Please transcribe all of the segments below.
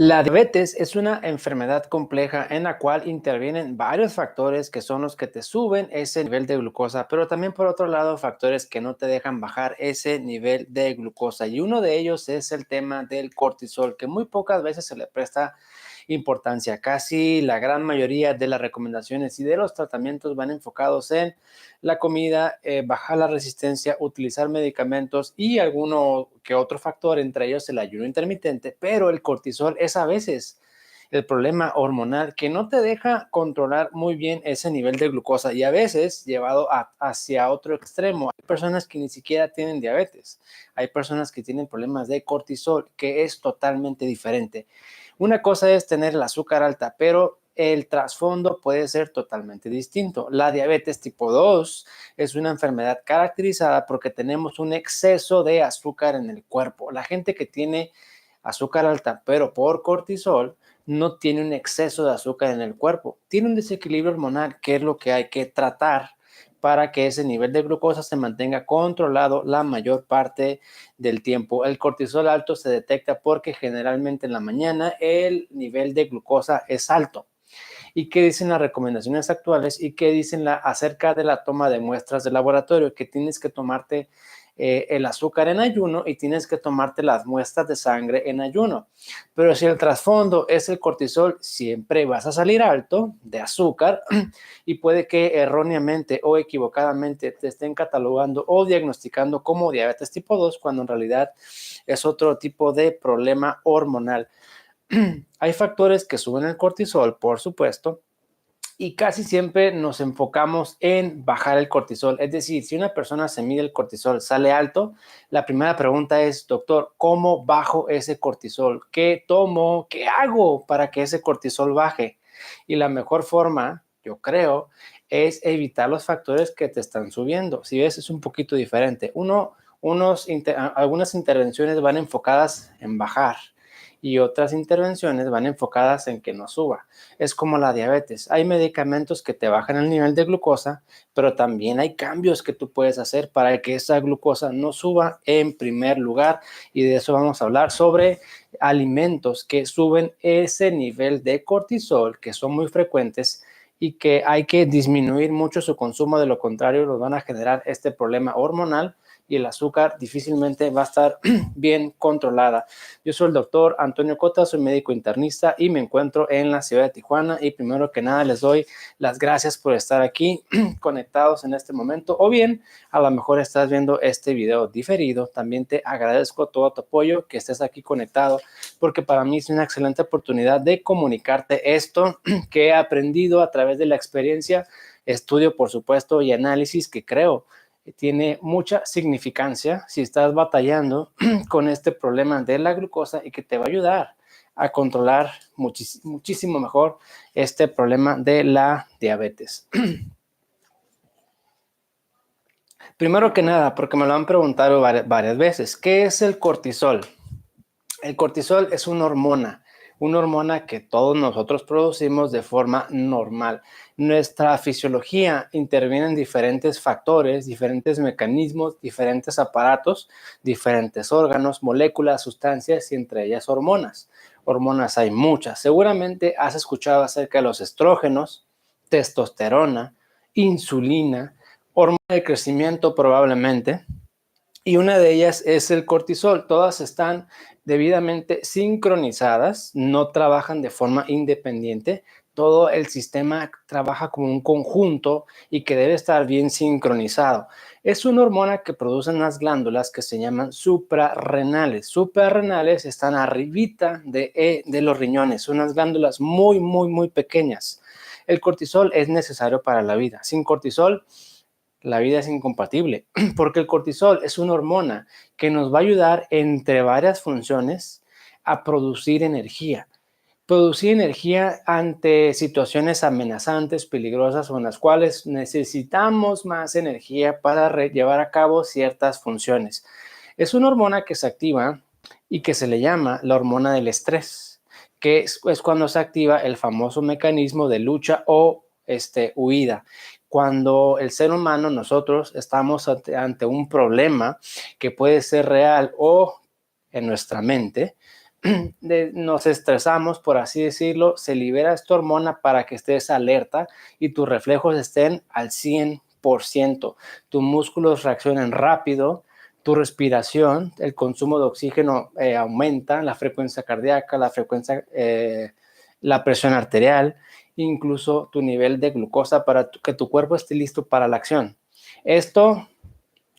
La diabetes es una enfermedad compleja en la cual intervienen varios factores que son los que te suben ese nivel de glucosa, pero también por otro lado factores que no te dejan bajar ese nivel de glucosa. Y uno de ellos es el tema del cortisol, que muy pocas veces se le presta importancia. Casi la gran mayoría de las recomendaciones y de los tratamientos van enfocados en la comida, bajar la resistencia, utilizar medicamentos y alguno que otro factor, entre ellos el ayuno intermitente, pero el cortisol es a veces el problema hormonal que no te deja controlar muy bien ese nivel de glucosa y a veces llevado hacia otro extremo. Hay personas que ni siquiera tienen diabetes, hay personas que tienen problemas de cortisol, que es totalmente diferente. Una cosa es tener el azúcar alta, pero el trasfondo puede ser totalmente distinto. La diabetes tipo 2 es una enfermedad caracterizada porque tenemos un exceso de azúcar en el cuerpo. La gente que tiene azúcar alta, pero por cortisol, no tiene un exceso de azúcar en el cuerpo. Tiene un desequilibrio hormonal, que es lo que hay que tratar para que ese nivel de glucosa se mantenga controlado la mayor parte del tiempo. El cortisol alto se detecta porque generalmente en la mañana el nivel de glucosa es alto. ¿Y qué dicen las recomendaciones actuales? ¿Y qué dicen acerca de la toma de muestras de laboratorio? Que tienes que tomarte el azúcar en ayuno y tienes que tomarte las muestras de sangre en ayuno. Pero si el trasfondo es el cortisol, siempre vas a salir alto de azúcar y puede que erróneamente o equivocadamente te estén catalogando o diagnosticando como diabetes tipo 2 cuando en realidad es otro tipo de problema hormonal. Hay factores que suben el cortisol, por supuesto, y casi siempre nos enfocamos en bajar el cortisol. Es decir, si una persona se mide el cortisol, sale alto, la primera pregunta es, doctor, ¿cómo bajo ese cortisol? ¿Qué tomo? ¿Qué hago para que ese cortisol baje? Y la mejor forma, yo creo, es evitar los factores que te están subiendo. Si ves, es un poquito diferente. Algunas intervenciones van enfocadas en bajar y otras intervenciones van enfocadas en que no suba. Es como la diabetes. Hay medicamentos que te bajan el nivel de glucosa, pero también hay cambios que tú puedes hacer para que esa glucosa no suba en primer lugar. Y de eso vamos a hablar sobre alimentos que suben ese nivel de cortisol, que son muy frecuentes y que hay que disminuir mucho su consumo. De lo contrario, nos van a generar este problema hormonal y el azúcar difícilmente va a estar bien controlada. Yo soy el doctor Antonio Cota, soy médico internista y me encuentro en la ciudad de Tijuana y primero que nada les doy las gracias por estar aquí conectados en este momento o bien a lo mejor estás viendo este video diferido. También te agradezco todo tu apoyo, que estés aquí conectado, porque para mí es una excelente oportunidad de comunicarte esto que he aprendido a través de la experiencia, estudio por supuesto y análisis que creo tiene mucha significancia si estás batallando con este problema de la glucosa y que te va a ayudar a controlar muchísimo mejor este problema de la diabetes. Primero que nada, porque me lo han preguntado varias veces, ¿qué es el cortisol? El cortisol es una hormona que todos nosotros producimos de forma normal. Nuestra fisiología interviene en diferentes factores, diferentes mecanismos, diferentes aparatos, diferentes órganos, moléculas, sustancias y entre ellas hormonas. Hormonas hay muchas. Seguramente has escuchado acerca de los estrógenos, testosterona, insulina, hormona de crecimiento probablemente, y una de ellas es el cortisol. Todas están debidamente sincronizadas, no trabajan de forma independiente. Todo el sistema trabaja como un conjunto y que debe estar bien sincronizado. Es una hormona que producen las glándulas que se llaman suprarrenales. Suprarrenales están arribita de los riñones, son unas glándulas muy, muy, muy pequeñas. El cortisol es necesario para la vida. Sin cortisol, la vida es incompatible, porque el cortisol es una hormona que nos va a ayudar, entre varias funciones, a producir energía. Producir energía ante situaciones amenazantes, peligrosas o en las cuales necesitamos más energía para llevar a cabo ciertas funciones. Es una hormona que se activa y que se le llama la hormona del estrés, que es cuando se activa el famoso mecanismo de lucha o huida. Cuando el ser humano, nosotros, estamos ante un problema que puede ser real o en nuestra mente, nos estresamos, por así decirlo, se libera esta hormona para que estés alerta y tus reflejos estén al 100%. Tus músculos reaccionan rápido, tu respiración, el consumo de oxígeno aumenta, la frecuencia cardíaca, la presión arterial, incluso tu nivel de glucosa para que tu cuerpo esté listo para la acción. Esto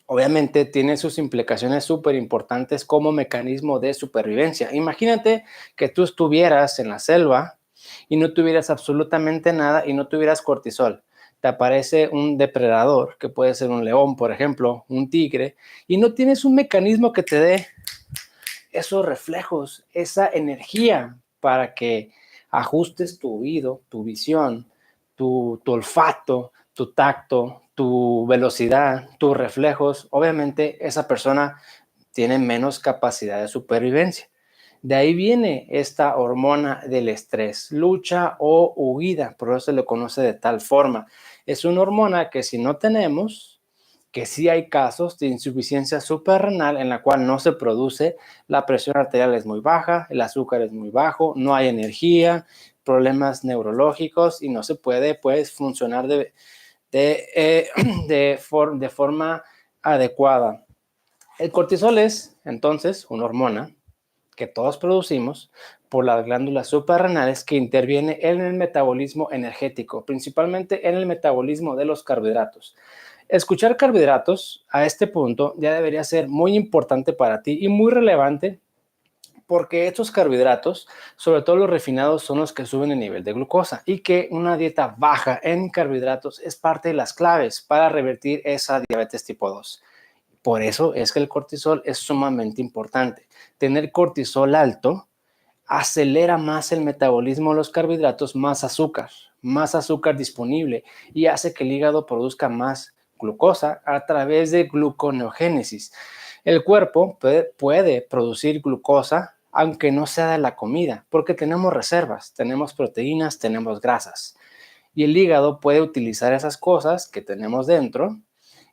obviamente tiene sus implicaciones súper importantes como mecanismo de supervivencia. Imagínate que tú estuvieras en la selva y no tuvieras absolutamente nada y no tuvieras cortisol. Te aparece un depredador, que puede ser un león, por ejemplo, un tigre, y no tienes un mecanismo que te dé esos reflejos, esa energía para que ajustes tu oído, tu visión, tu olfato, tu tacto, tu velocidad, tus reflejos. Obviamente esa persona tiene menos capacidad de supervivencia. De ahí viene esta hormona del estrés, lucha o huida, por eso se le conoce de tal forma. Es una hormona que si no tenemos, que sí hay casos de insuficiencia suprarrenal en la cual no se produce, la presión arterial es muy baja, el azúcar es muy bajo, no hay energía, problemas neurológicos y no se puede pues funcionar de forma adecuada. El cortisol es entonces una hormona que todos producimos por las glándulas suprarrenales que interviene en el metabolismo energético, principalmente en el metabolismo de los carbohidratos. Escuchar carbohidratos a este punto ya debería ser muy importante para ti y muy relevante porque estos carbohidratos, sobre todo los refinados, son los que suben el nivel de glucosa y que una dieta baja en carbohidratos es parte de las claves para revertir esa diabetes tipo 2. Por eso es que el cortisol es sumamente importante. Tener cortisol alto acelera más el metabolismo de los carbohidratos, más azúcar disponible y hace que el hígado produzca más glucosa a través de gluconeogénesis. El cuerpo puede producir glucosa aunque no sea de la comida, porque tenemos reservas, tenemos proteínas, tenemos grasas. Y el hígado puede utilizar esas cosas que tenemos dentro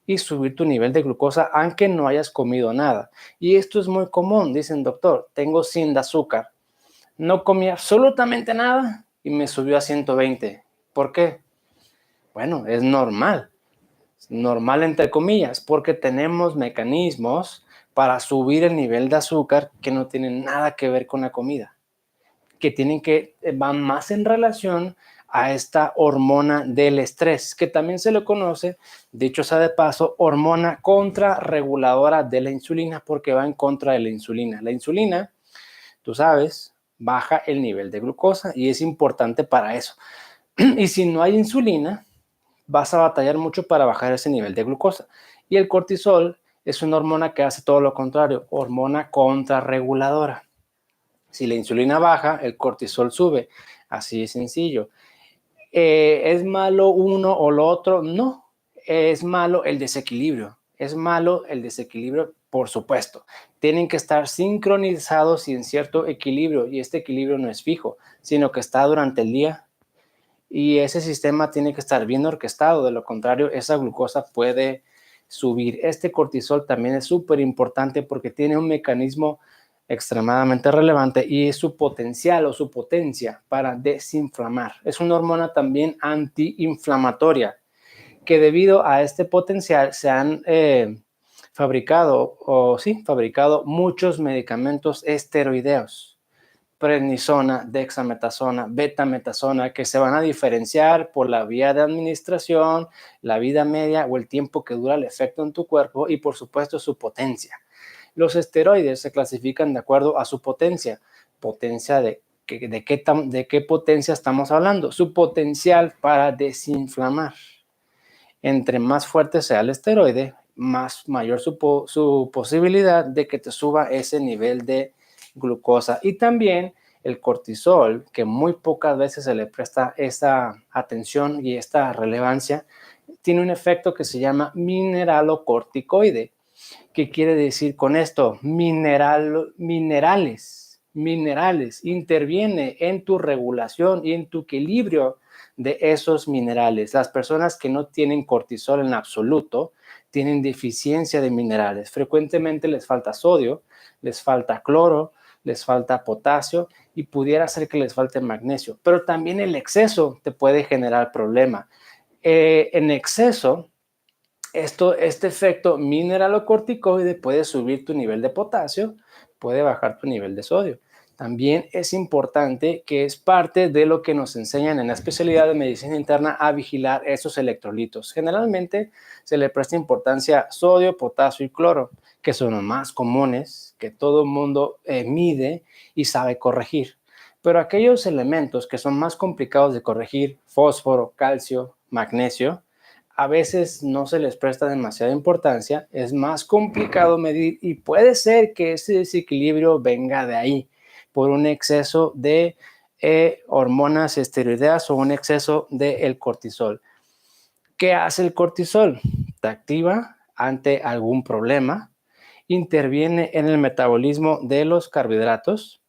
y subir tu nivel de glucosa aunque no hayas comido nada. Y esto es muy común, dicen doctor, tengo 100 de azúcar, no comí absolutamente nada y me subió a 120. ¿Por qué? Bueno, es normal entre comillas, porque tenemos mecanismos para subir el nivel de azúcar que no tienen nada que ver con la comida, que van más en relación a esta hormona del estrés, que también se le conoce, dicho sea de paso, hormona contrarreguladora de la insulina, porque va en contra de la insulina. La insulina, tú sabes, baja el nivel de glucosa y es importante para eso. Y si no hay insulina, vas a batallar mucho para bajar ese nivel de glucosa. Y el cortisol es una hormona que hace todo lo contrario, hormona contrarreguladora. Si la insulina baja, el cortisol sube. Así de sencillo. ¿Es malo uno o lo otro? No, es malo el desequilibrio. Es malo el desequilibrio, por supuesto. Tienen que estar sincronizados y en cierto equilibrio, y este equilibrio no es fijo, sino que está durante el día y ese sistema tiene que estar bien orquestado, de lo contrario, esa glucosa puede subir. Este cortisol también es súper importante porque tiene un mecanismo extremadamente relevante y es su potencial o su potencia para desinflamar. Es una hormona también antiinflamatoria que debido a este potencial se han fabricado muchos medicamentos esteroideos, prednisona, dexametasona, betametasona, que se van a diferenciar por la vía de administración, la vida media o el tiempo que dura el efecto en tu cuerpo y por supuesto su potencia. Los esteroides se clasifican de acuerdo a su potencia. Potencia de qué potencia estamos hablando. Su potencial para desinflamar. Entre más fuerte sea el esteroide, mayor su posibilidad de que te suba ese nivel de glucosa. Y también el cortisol, que muy pocas veces se le presta esa atención y esta relevancia, tiene un efecto que se llama mineralocorticoide. ¿Qué quiere decir con esto? Minerales. Interviene en tu regulación y en tu equilibrio de esos minerales. Las personas que no tienen cortisol en absoluto tienen deficiencia de minerales. Frecuentemente les falta sodio, les falta cloro, les falta potasio y pudiera ser que les falte magnesio, pero también el exceso te puede generar problema. En exceso, este efecto mineralocorticoide puede subir tu nivel de potasio, puede bajar tu nivel de sodio. También es importante, que es parte de lo que nos enseñan en la especialidad de medicina interna, a vigilar esos electrolitos. Generalmente se le presta importancia a sodio, potasio y cloro, que son los más comunes, que todo el mundo mide y sabe corregir. Pero aquellos elementos que son más complicados de corregir, fósforo, calcio, magnesio, a veces no se les presta demasiada importancia, es más complicado medir y puede ser que ese desequilibrio venga de ahí, por un exceso de hormonas esteroideas o un exceso del cortisol. ¿Qué hace el cortisol? Te activa ante algún problema, interviene en el metabolismo de los carbohidratos,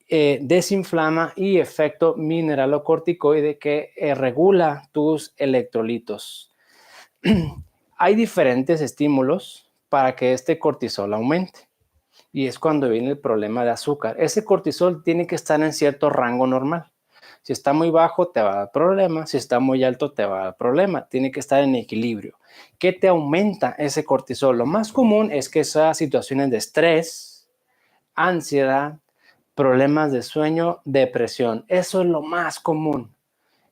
desinflama y efecto mineralocorticoide que regula tus electrolitos. Hay diferentes estímulos para que este cortisol aumente, y es cuando viene el problema de azúcar. Ese cortisol tiene que estar en cierto rango normal. Si está muy bajo, te va a dar problema. Si está muy alto, te va a dar problema. Tiene que estar en equilibrio. ¿Qué te aumenta ese cortisol? Lo más común es que esas situaciones de estrés, ansiedad, problemas de sueño, depresión. Eso es lo más común.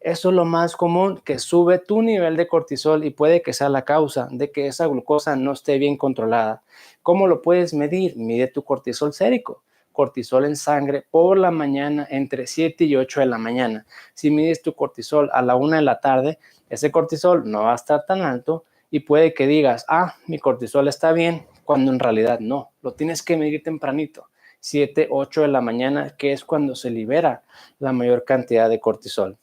Eso es lo más común, que sube tu nivel de cortisol y puede que sea la causa de que esa glucosa no esté bien controlada. ¿Cómo lo puedes medir? Mide tu cortisol sérico, cortisol en sangre por la mañana entre 7 y 8 de la mañana. Si mides tu cortisol a la 1 de la tarde, ese cortisol no va a estar tan alto y puede que digas, mi cortisol está bien, cuando en realidad no. Lo tienes que medir tempranito, 7, 8 de la mañana, que es cuando se libera la mayor cantidad de cortisol.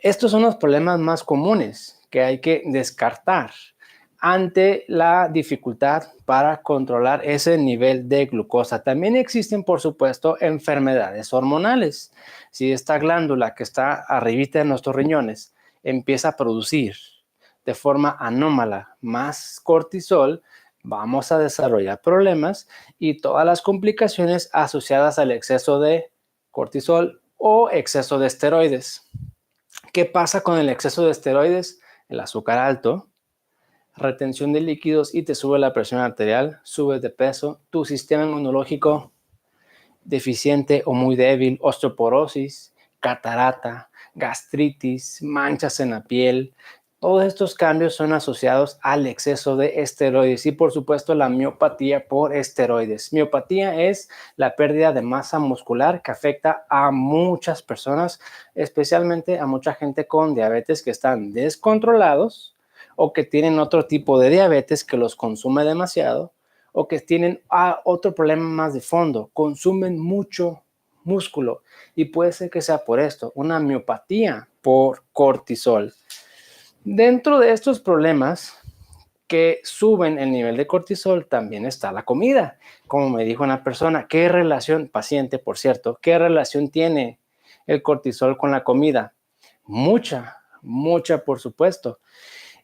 Estos son los problemas más comunes que hay que descartar ante la dificultad para controlar ese nivel de glucosa. También existen, por supuesto, enfermedades hormonales. Si esta glándula que está arribita de nuestros riñones empieza a producir de forma anómala más cortisol, vamos a desarrollar problemas y todas las complicaciones asociadas al exceso de cortisol o exceso de esteroides. ¿Qué pasa con el exceso de esteroides? El azúcar alto, retención de líquidos y te sube la presión arterial, subes de peso, tu sistema inmunológico deficiente o muy débil, osteoporosis, catarata, gastritis, manchas en la piel. Todos estos cambios son asociados al exceso de esteroides y, por supuesto, la miopatía por esteroides. Miopatía es la pérdida de masa muscular que afecta a muchas personas, especialmente a mucha gente con diabetes que están descontrolados o que tienen otro tipo de diabetes que los consume demasiado, o que tienen otro problema más de fondo, consumen mucho músculo y puede ser que sea por esto, una miopatía por cortisol. Dentro de estos problemas que suben el nivel de cortisol también está la comida. Como me dijo una persona, ¿qué relación, paciente por cierto, qué relación tiene el cortisol con la comida? Mucha, mucha, por supuesto.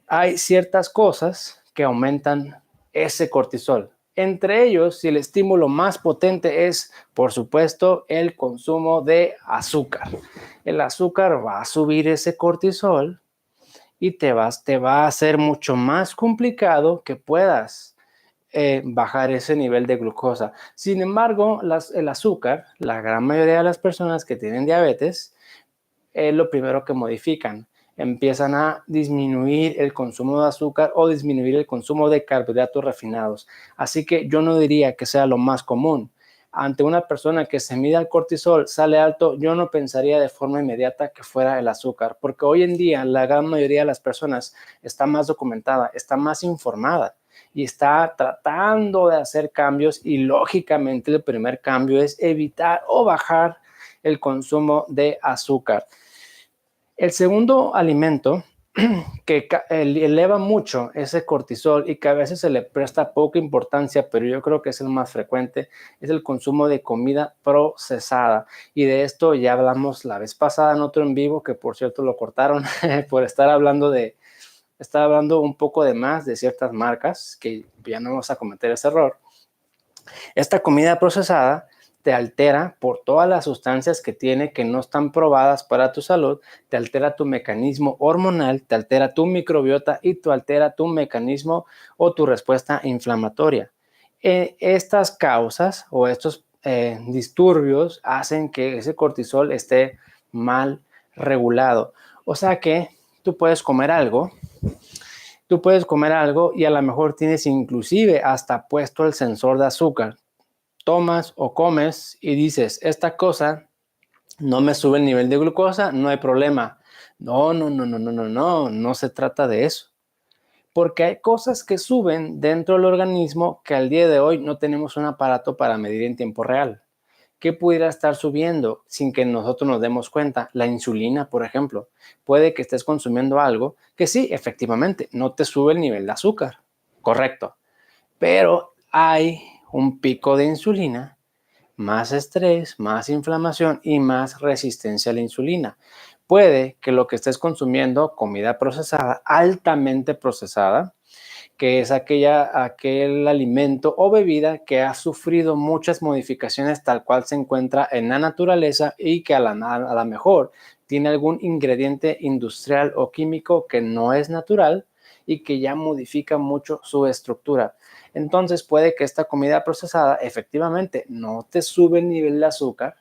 Hay ciertas cosas que aumentan ese cortisol. Entre ellos, si el estímulo más potente es, por supuesto, el consumo de azúcar. El azúcar va a subir ese cortisol y te va a hacer mucho más complicado que puedas bajar ese nivel de glucosa. Sin embargo, el azúcar, la gran mayoría de las personas que tienen diabetes, es lo primero que modifican. Empiezan a disminuir el consumo de azúcar o disminuir el consumo de carbohidratos refinados. Así que yo no diría que sea lo más común. Ante una persona que se mida el cortisol, sale alto, yo no pensaría de forma inmediata que fuera el azúcar, porque hoy en día la gran mayoría de las personas está más documentada, está más informada y está tratando de hacer cambios, y lógicamente el primer cambio es evitar o bajar el consumo de azúcar. El segundo alimento que eleva mucho ese cortisol y que a veces se le presta poca importancia, pero yo creo que es el más frecuente, es el consumo de comida procesada. Y de esto ya hablamos la vez pasada en otro en vivo, que por cierto lo cortaron por estar hablando un poco de más de ciertas marcas, que ya no vamos a cometer ese error. Esta comida procesada te altera por todas las sustancias que tiene que no están probadas para tu salud, te altera tu mecanismo hormonal, te altera tu microbiota y te altera tu mecanismo o tu respuesta inflamatoria. Estas causas o estos disturbios hacen que ese cortisol esté mal regulado. O sea que tú puedes comer algo y a lo mejor tienes inclusive hasta puesto el sensor de azúcar. Tomas o comes y dices, esta cosa no me sube el nivel de glucosa, no hay problema. No se trata de eso. Porque hay cosas que suben dentro del organismo que al día de hoy no tenemos un aparato para medir en tiempo real. ¿Qué pudiera estar subiendo sin que nosotros nos demos cuenta? La insulina, por ejemplo. Puede que estés consumiendo algo que sí, efectivamente, no te sube el nivel de azúcar. Correcto. Pero hay un pico de insulina, más estrés, más inflamación y más resistencia a la insulina. Puede que lo que estés consumiendo, comida procesada, altamente procesada, que es aquel alimento o bebida que ha sufrido muchas modificaciones tal cual se encuentra en la naturaleza y que a la mejor tiene algún ingrediente industrial o químico que no es natural y que ya modifica mucho su estructura. Entonces puede que esta comida procesada efectivamente no te sube el nivel de azúcar,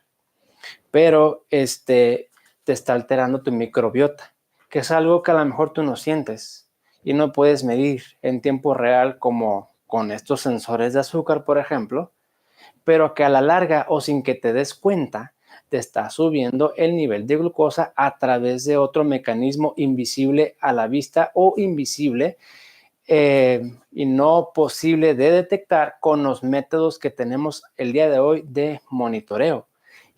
pero te está alterando tu microbiota, que es algo que a lo mejor tú no sientes y no puedes medir en tiempo real como con estos sensores de azúcar, por ejemplo, pero que a la larga o sin que te des cuenta, te está subiendo el nivel de glucosa a través de otro mecanismo invisible a la vista o invisible y no posible de detectar con los métodos que tenemos el día de hoy de monitoreo.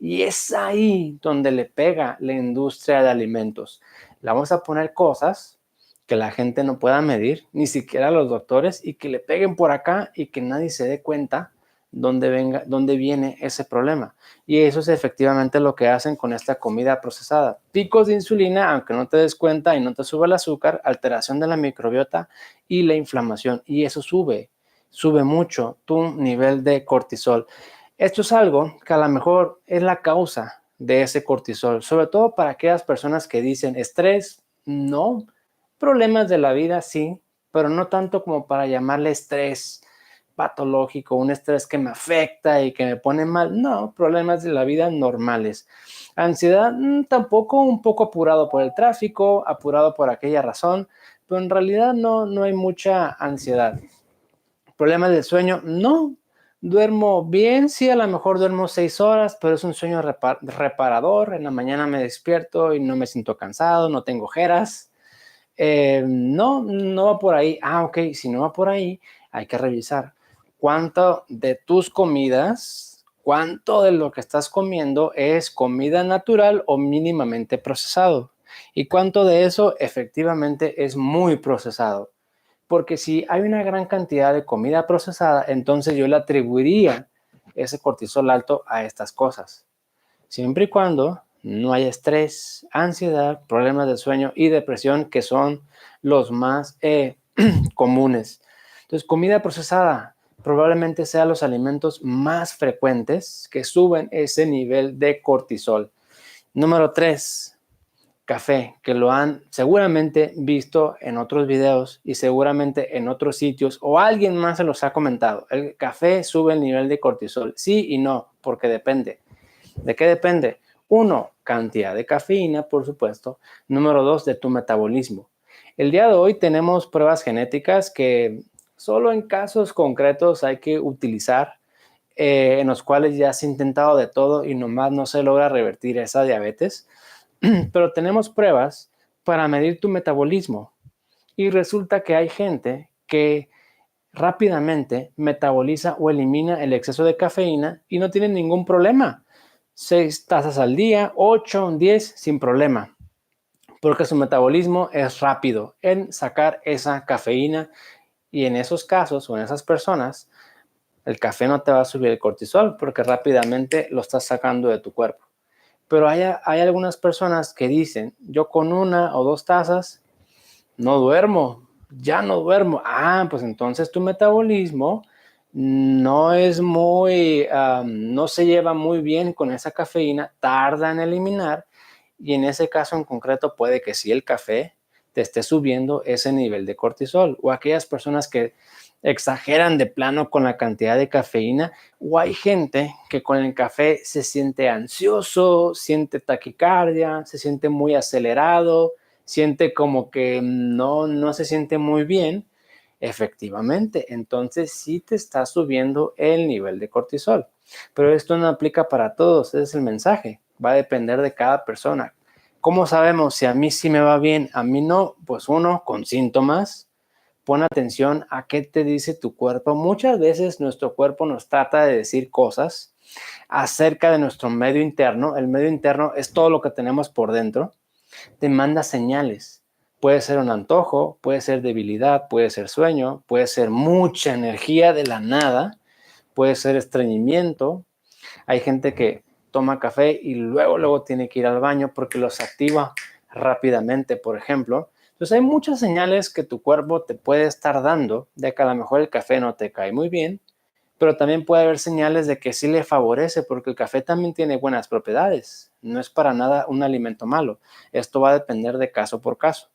Y es ahí donde le pega la industria de alimentos. Le vamos a poner cosas que la gente no pueda medir, ni siquiera los doctores, y que le peguen por acá y que nadie se dé cuenta dónde viene ese problema. Y eso es efectivamente lo que hacen con esta comida procesada. Picos de insulina, aunque no te des cuenta y no te sube el azúcar, alteración de la microbiota y la inflamación. Y eso sube mucho tu nivel de cortisol. Esto es algo que a lo mejor es la causa de ese cortisol, sobre todo para aquellas personas que dicen estrés, no, problemas de la vida sí, pero no tanto como para llamarle estrés patológico, un estrés que me afecta y que me pone mal, no, problemas de la vida normales. Ansiedad, tampoco, un poco apurado por el tráfico, apurado por aquella razón, pero en realidad no hay mucha ansiedad. Problemas del sueño, no. Duermo bien, sí, a lo mejor duermo 6 horas, pero es un sueño reparador. En la mañana me despierto y no me siento cansado, no tengo ojeras. No va por ahí. Ok, si no va por ahí, hay que revisar cuánto de tus comidas, cuánto de lo que estás comiendo es comida natural o mínimamente procesado. Y cuánto de eso efectivamente es muy procesado. Porque si hay una gran cantidad de comida procesada, entonces yo le atribuiría ese cortisol alto a estas cosas. Siempre y cuando no haya estrés, ansiedad, problemas de sueño y depresión, que son los más comunes. Entonces, comida procesada probablemente sean los alimentos más frecuentes que suben ese nivel de cortisol. Número 3, café, que lo han seguramente visto en otros videos y seguramente en otros sitios o alguien más se los ha comentado. El café sube el nivel de cortisol. Sí y no, porque depende. ¿De qué depende? 1, cantidad de cafeína, por supuesto. Número 2, de tu metabolismo. El día de hoy tenemos pruebas genéticas que solo en casos concretos hay que utilizar, en los cuales ya se ha intentado de todo y nomás no se logra revertir esa diabetes. Pero tenemos pruebas para medir tu metabolismo y resulta que hay gente que rápidamente metaboliza o elimina el exceso de cafeína y no tiene ningún problema. 6 tazas al día, 8, 10 sin problema, porque su metabolismo es rápido en sacar esa cafeína y en esos casos o en esas personas el café no te va a subir el cortisol porque rápidamente lo estás sacando de tu cuerpo. Pero hay algunas personas que dicen, yo con 1 o 2 tazas no duermo, ya no duermo. Pues entonces tu metabolismo no se lleva muy bien con esa cafeína, tarda en eliminar y en ese caso en concreto puede que sí el café te esté subiendo ese nivel de cortisol o aquellas personas que exageran de plano con la cantidad de cafeína o hay gente que con el café se siente ansioso, siente taquicardia, se siente muy acelerado, siente como que no se siente muy bien. Efectivamente, entonces sí te está subiendo el nivel de cortisol. Pero esto no aplica para todos, ese es el mensaje. Va a depender de cada persona. ¿Cómo sabemos si a mí sí me va bien, a mí no? Pues uno, con síntomas. Pon atención a qué te dice tu cuerpo. Muchas veces nuestro cuerpo nos trata de decir cosas acerca de nuestro medio interno. El medio interno es todo lo que tenemos por dentro. Te manda señales. Puede ser un antojo, puede ser debilidad, puede ser sueño, puede ser mucha energía de la nada, puede ser estreñimiento. Hay gente que toma café y luego tiene que ir al baño porque los activa rápidamente, por ejemplo. Entonces hay muchas señales que tu cuerpo te puede estar dando de que a lo mejor el café no te cae muy bien, pero también puede haber señales de que sí le favorece porque el café también tiene buenas propiedades. No es para nada un alimento malo. Esto va a depender de caso por caso.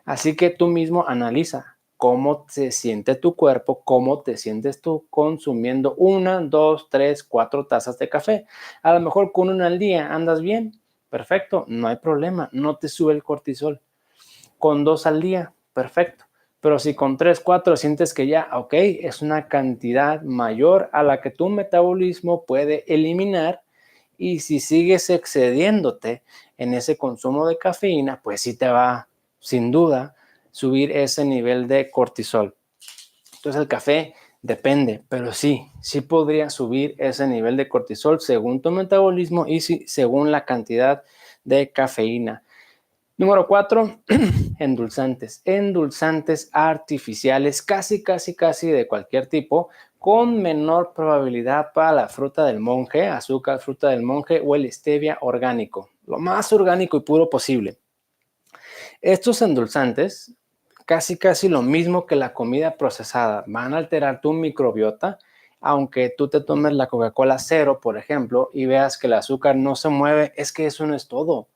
Así que tú mismo analiza cómo se siente tu cuerpo, cómo te sientes tú consumiendo 1, 2, 3, 4 tazas de café. A lo mejor con una al día andas bien, perfecto, no hay problema, no te sube el cortisol. Con 2 al día, perfecto. Pero si con 3, 4 sientes que ya, ok, es una cantidad mayor a la que tu metabolismo puede eliminar y si sigues excediéndote en ese consumo de cafeína, pues sí te va, sin duda, subir ese nivel de cortisol. Entonces el café depende, pero sí podría subir ese nivel de cortisol según tu metabolismo y según la cantidad de cafeína. Número 4, endulzantes. Endulzantes artificiales, casi de cualquier tipo, con menor probabilidad para la fruta del monje, azúcar, fruta del monje o el stevia orgánico, lo más orgánico y puro posible. Estos endulzantes, casi lo mismo que la comida procesada, van a alterar tu microbiota, aunque tú te tomes la Coca-Cola cero, por ejemplo, y veas que el azúcar no se mueve, es que eso no es todo.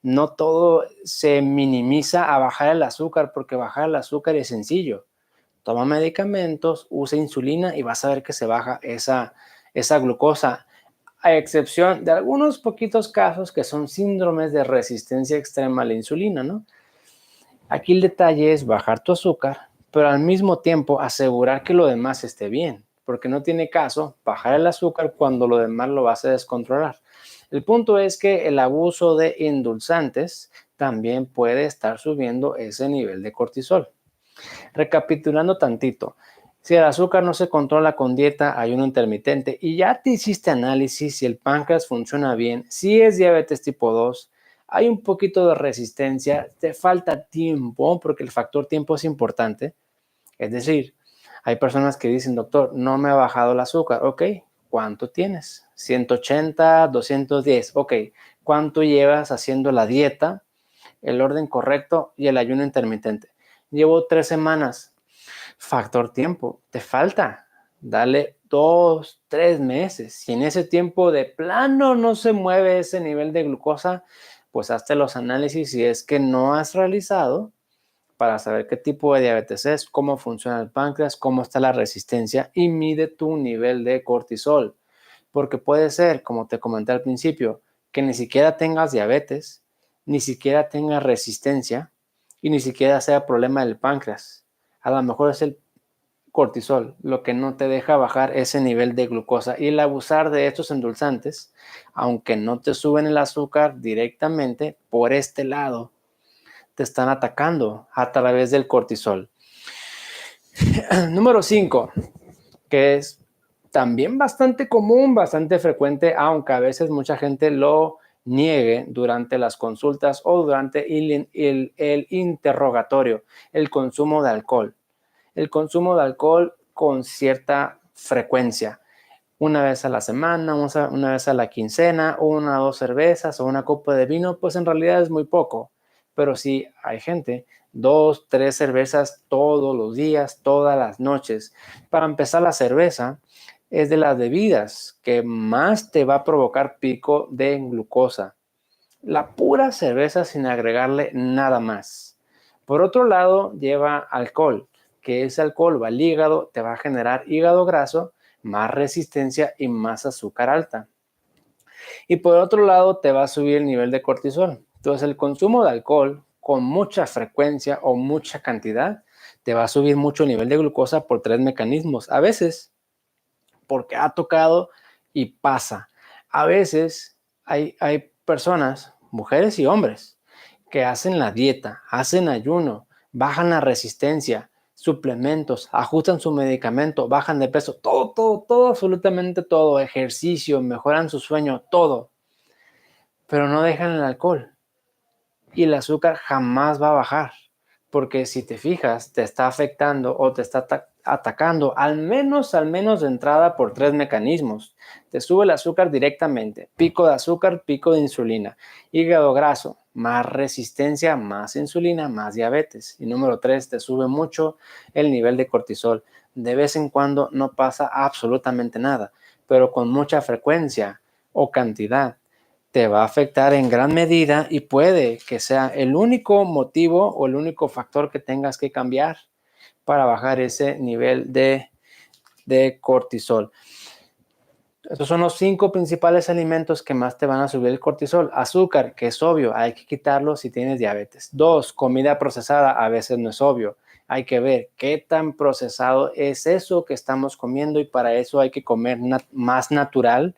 No todo se minimiza a bajar el azúcar, porque bajar el azúcar es sencillo. Toma medicamentos, usa insulina y vas a ver que se baja esa glucosa, a excepción de algunos poquitos casos que son síndromes de resistencia extrema a la insulina, ¿no? Aquí el detalle es bajar tu azúcar, pero al mismo tiempo asegurar que lo demás esté bien, porque no tiene caso bajar el azúcar cuando lo demás lo vas a descontrolar. El punto es que el abuso de endulzantes también puede estar subiendo ese nivel de cortisol. Recapitulando tantito, si el azúcar no se controla con dieta, ayuno intermitente y ya te hiciste análisis si el páncreas funciona bien, si es diabetes tipo 2, hay un poquito de resistencia, te falta tiempo porque el factor tiempo es importante. Es decir, hay personas que dicen, doctor, no me ha bajado el azúcar. Ok, ¿cuánto tienes? 180, 210. Ok, ¿cuánto llevas haciendo la dieta, el orden correcto y el ayuno intermitente? Llevo 3 semanas. Factor tiempo, te falta. Dale 2, 3 meses. Si en ese tiempo de plano no se mueve ese nivel de glucosa, pues hazte los análisis si es que no has realizado para saber qué tipo de diabetes es, cómo funciona el páncreas, cómo está la resistencia y mide tu nivel de cortisol. Porque puede ser, como te comenté al principio, que ni siquiera tengas diabetes, ni siquiera tengas resistencia y ni siquiera sea problema del páncreas. A lo mejor es el cortisol lo que no te deja bajar ese nivel de glucosa y el abusar de estos endulzantes, aunque no te suben el azúcar directamente, por este lado te están atacando a través del cortisol. Número 5, que es también bastante común, bastante frecuente, aunque a veces mucha gente lo niegue durante las consultas o durante el interrogatorio, el consumo de alcohol. El consumo de alcohol con cierta frecuencia. Una vez a la semana, una vez a la quincena, 1 o 2 cervezas o una copa de vino, pues en realidad es muy poco. pero sí hay gente, 2, 3 cervezas todos los días, todas las noches. Para empezar, la cerveza es de las bebidas que más te va a provocar pico de glucosa. La pura cerveza sin agregarle nada más. Por otro lado, lleva alcohol, que ese alcohol va al hígado, te va a generar hígado graso, más resistencia y más azúcar alta. Y por otro lado, te va a subir el nivel de cortisol. Entonces, el consumo de alcohol con mucha frecuencia o mucha cantidad te va a subir mucho el nivel de glucosa por 3 mecanismos. A veces, porque ha tocado y pasa. A veces hay personas, mujeres y hombres, que hacen la dieta, hacen ayuno, bajan la resistencia, suplementos, ajustan su medicamento, bajan de peso, todo, absolutamente todo, ejercicio, mejoran su sueño, todo, pero no dejan el alcohol y el azúcar jamás va a bajar, porque si te fijas, te está afectando o te está atacando al menos de entrada por 3 mecanismos. Te sube el azúcar directamente, pico de azúcar, pico de insulina, hígado graso, más resistencia, más insulina, más diabetes. Y número 3, te sube mucho el nivel de cortisol. De vez en cuando no pasa absolutamente nada, pero con mucha frecuencia o cantidad te va a afectar en gran medida y puede que sea el único motivo o el único factor que tengas que cambiar para bajar ese nivel de cortisol. Estos son los 5 principales alimentos que más te van a subir el cortisol. Azúcar, que es obvio, hay que quitarlo si tienes diabetes. 2, comida procesada, a veces no es obvio. Hay que ver qué tan procesado es eso que estamos comiendo y para eso hay que comer más natural.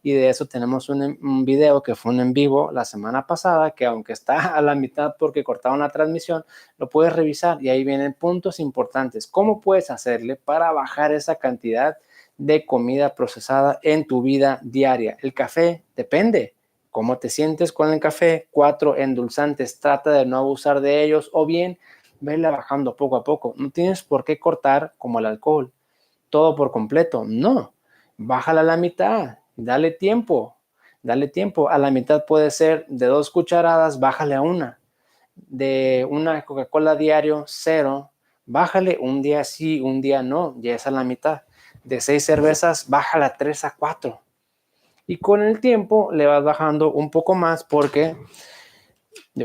Y de eso tenemos un video que fue un en vivo la semana pasada, que aunque está a la mitad porque cortaron la transmisión, lo puedes revisar y ahí vienen puntos importantes. ¿Cómo puedes hacerle para bajar esa cantidad de comida procesada en tu vida diaria? El café, depende. ¿Cómo te sientes con el café? 4 endulzantes, trata de no abusar de ellos o bien verla bajando poco a poco. No tienes por qué cortar como el alcohol, todo por completo, no. Bájala a la mitad, dale tiempo, dale tiempo. A la mitad puede ser de 2 cucharadas, bájale a 1. De una Coca-Cola diario, 0, bájale un día sí, un día no, ya es a la mitad. De 6 cervezas, bájala a 3 a 4. Y con el tiempo le vas bajando un poco más porque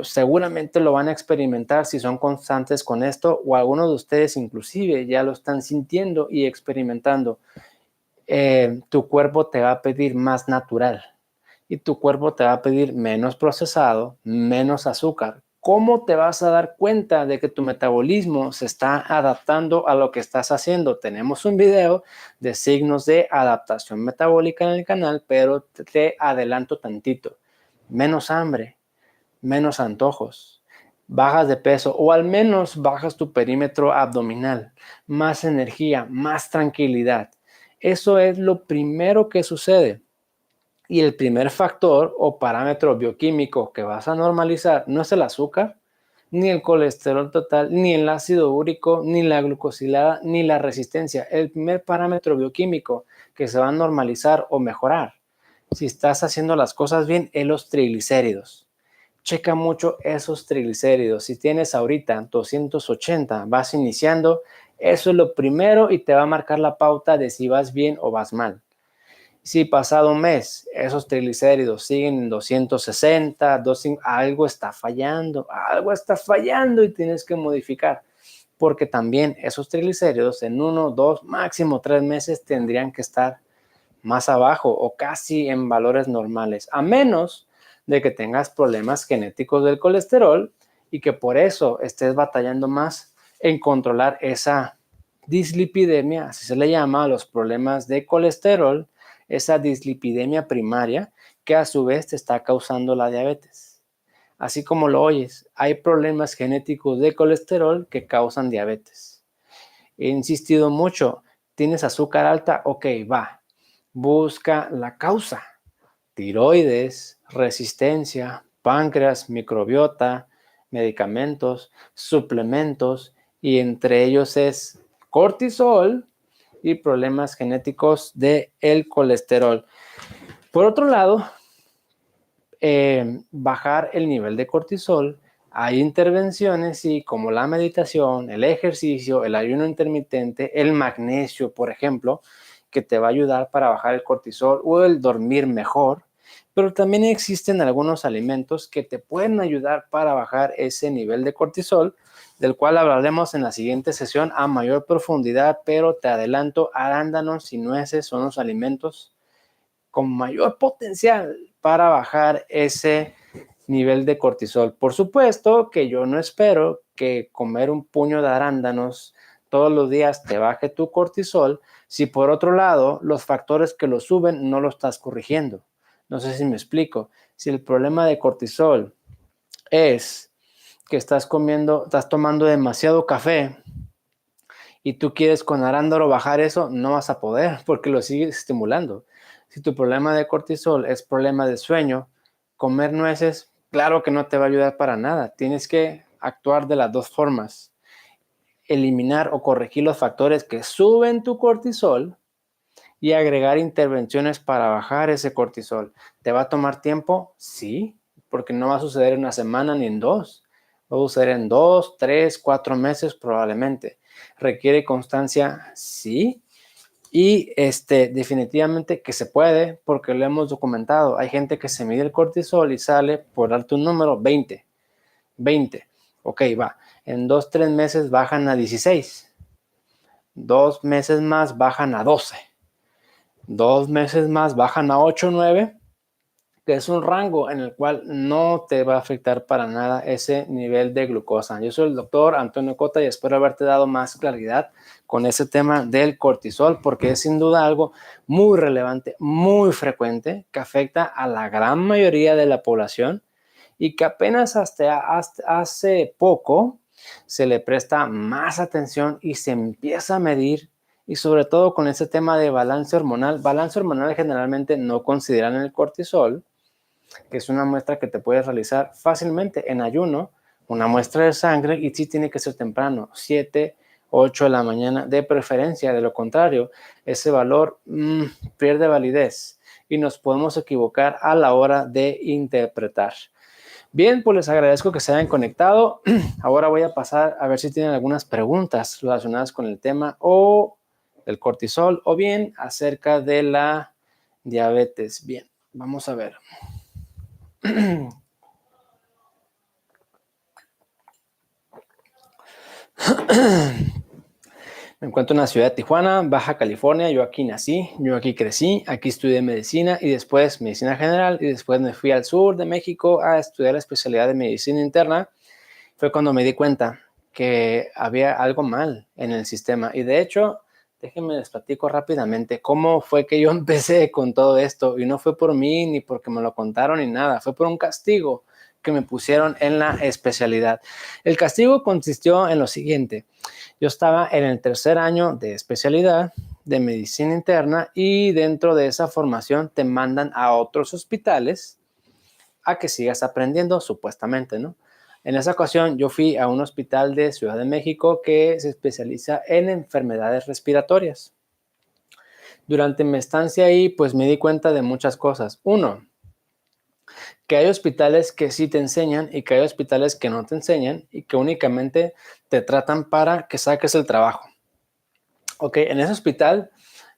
seguramente lo van a experimentar si son constantes con esto o algunos de ustedes inclusive ya lo están sintiendo y experimentando. Tu cuerpo te va a pedir más natural y tu cuerpo te va a pedir menos procesado, menos azúcar. ¿Cómo te vas a dar cuenta de que tu metabolismo se está adaptando a lo que estás haciendo? Tenemos un video de signos de adaptación metabólica en el canal, pero te adelanto tantito. Menos hambre, menos antojos, bajas de peso o al menos bajas tu perímetro abdominal, más energía, más tranquilidad. Eso es lo primero que sucede. Y el primer factor o parámetro bioquímico que vas a normalizar no es el azúcar, ni el colesterol total, ni el ácido úrico, ni la glucosilada, ni la resistencia. El primer parámetro bioquímico que se va a normalizar o mejorar, si estás haciendo las cosas bien, es los triglicéridos. Checa mucho esos triglicéridos. Si tienes ahorita 280, vas iniciando, eso es lo primero y te va a marcar la pauta de si vas bien o vas mal. Si pasado un mes esos triglicéridos siguen en 260, 200, algo está fallando y tienes que modificar. Porque también esos triglicéridos en 1, 2, máximo 3 meses tendrían que estar más abajo o casi en valores normales, a menos de que tengas problemas genéticos del colesterol y que por eso estés batallando más en controlar esa dislipidemia, así se le llama a los problemas de colesterol, esa dislipidemia primaria que a su vez te está causando la diabetes. Así como lo oyes, hay problemas genéticos de colesterol que causan diabetes. He insistido mucho, ¿tienes azúcar alta? Ok, va, busca la causa. Tiroides, resistencia, páncreas, microbiota, medicamentos, suplementos y entre ellos es cortisol y problemas genéticos del colesterol. Por otro lado, bajar el nivel de cortisol Hay intervenciones, sí, como la meditación, el ejercicio, el ayuno intermitente, el magnesio, por ejemplo, que te va a ayudar para bajar el cortisol o el dormir mejor. Pero también existen algunos alimentos que te pueden ayudar para bajar ese nivel de cortisol, del cual hablaremos en la siguiente sesión a mayor profundidad, pero te adelanto, arándanos y nueces son los alimentos con mayor potencial para bajar ese nivel de cortisol. Por supuesto que yo no espero que comer un puño de arándanos todos los días te baje tu cortisol si por otro lado los factores que lo suben no lo estás corrigiendo. No sé si me explico. Si el problema de cortisol es que estás tomando demasiado café y tú quieres con arándano bajar eso, no vas a poder porque lo sigues estimulando. Si tu problema de cortisol es problema de sueño, comer nueces, claro que no te va a ayudar para nada. Tienes que actuar de las dos formas. Eliminar o corregir los factores que suben tu cortisol y agregar intervenciones para bajar ese cortisol. ¿Te va a tomar tiempo? Sí, porque no va a suceder en una semana ni en dos. Va a suceder en 2, 3, 4 meses probablemente. ¿Requiere constancia? Sí. Y definitivamente que se puede porque lo hemos documentado. Hay gente que se mide el cortisol y sale, por darte un número, 20. 20. Ok, va. En 2, 3 meses bajan a 16. 2 meses más bajan a 12. 2 meses más bajan a 8, 9, que es un rango en el cual no te va a afectar para nada ese nivel de glucosa. Yo soy el doctor Antonio Cota y espero haberte dado más claridad con ese tema del cortisol, porque es sin duda algo muy relevante, muy frecuente, que afecta a la gran mayoría de la población y que apenas hasta hace poco se le presta más atención y se empieza a medir, y sobre todo con ese tema de balance hormonal. Balance hormonal generalmente no consideran el cortisol, que es una muestra que te puedes realizar fácilmente en ayuno, una muestra de sangre, y sí tiene que ser temprano, 7, 8 de la mañana de preferencia. De lo contrario, ese valor pierde validez y nos podemos equivocar a la hora de interpretar. Bien, pues les agradezco que se hayan conectado. Ahora voy a pasar a ver si tienen algunas preguntas relacionadas con el tema o del cortisol o bien acerca de la diabetes. Bien, vamos a ver. Me encuentro en la ciudad de Tijuana, Baja California. Yo aquí nací, yo aquí crecí, aquí estudié medicina y después medicina general y después me fui al sur de México a estudiar la especialidad de medicina interna. Fue cuando me di cuenta que había algo mal en el sistema. Y de hecho, déjenme les platico rápidamente cómo fue que yo empecé con todo esto. Y no fue por mí, ni porque me lo contaron, ni nada. Fue por un castigo que me pusieron en la especialidad. El castigo consistió en lo siguiente. Yo estaba en el tercer año de especialidad de medicina interna y dentro de esa formación te mandan a otros hospitales a que sigas aprendiendo, supuestamente, ¿no? En esa ocasión yo fui a un hospital de Ciudad de México que se especializa en enfermedades respiratorias. Durante mi estancia ahí, pues me di cuenta de muchas cosas. Uno, que hay hospitales que sí te enseñan y que hay hospitales que no te enseñan y que únicamente te tratan para que saques el trabajo. Ok, en ese hospital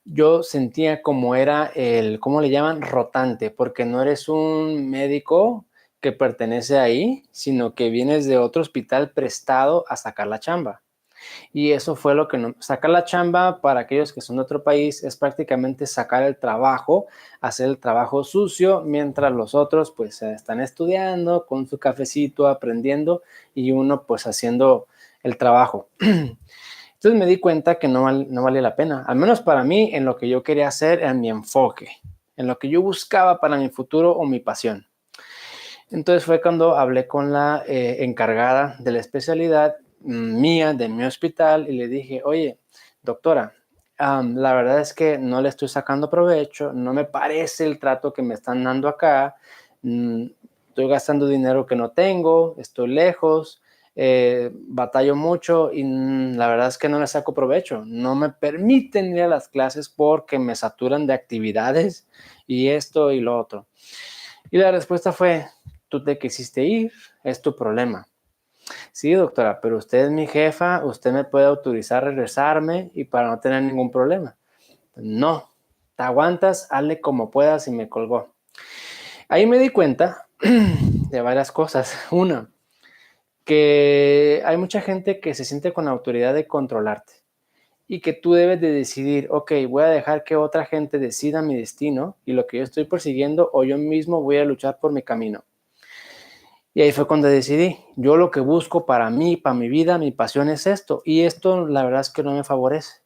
yo sentía como era ¿cómo le llaman? Rotante, porque no eres un médico que pertenece ahí, sino que vienes de otro hospital prestado a sacar la chamba. Y eso fue lo que no, sacar la chamba para aquellos que son de otro país es prácticamente sacar el trabajo, hacer el trabajo sucio, mientras los otros pues están estudiando con su cafecito, aprendiendo y uno pues haciendo el trabajo. Entonces me di cuenta que no valía la pena, al menos para mí, en lo que yo quería hacer, en mi enfoque, en lo que yo buscaba para mi futuro o mi pasión. Entonces fue cuando hablé con la encargada de la especialidad mía, de mi hospital, y le dije, oye, doctora, la verdad es que no le estoy sacando provecho, no me parece el trato que me están dando acá, estoy gastando dinero que no tengo, estoy lejos, batallo mucho y la verdad es que no le saco provecho. No me permiten ir a las clases porque me saturan de actividades y esto y lo otro. Y la respuesta fue, tú te quisiste ir, es tu problema. Sí, doctora, pero usted es mi jefa, usted me puede autorizar a regresarme y para no tener ningún problema. No, te aguantas, hazle como puedas y me colgó. Ahí me di cuenta de varias cosas. Una, que hay mucha gente que se siente con la autoridad de controlarte y que tú debes de decidir, ok, voy a dejar que otra gente decida mi destino y lo que yo estoy persiguiendo o yo mismo voy a luchar por mi camino. Y ahí fue cuando decidí, yo lo que busco para mí, para mi vida, mi pasión es esto y esto la verdad es que no me favorece.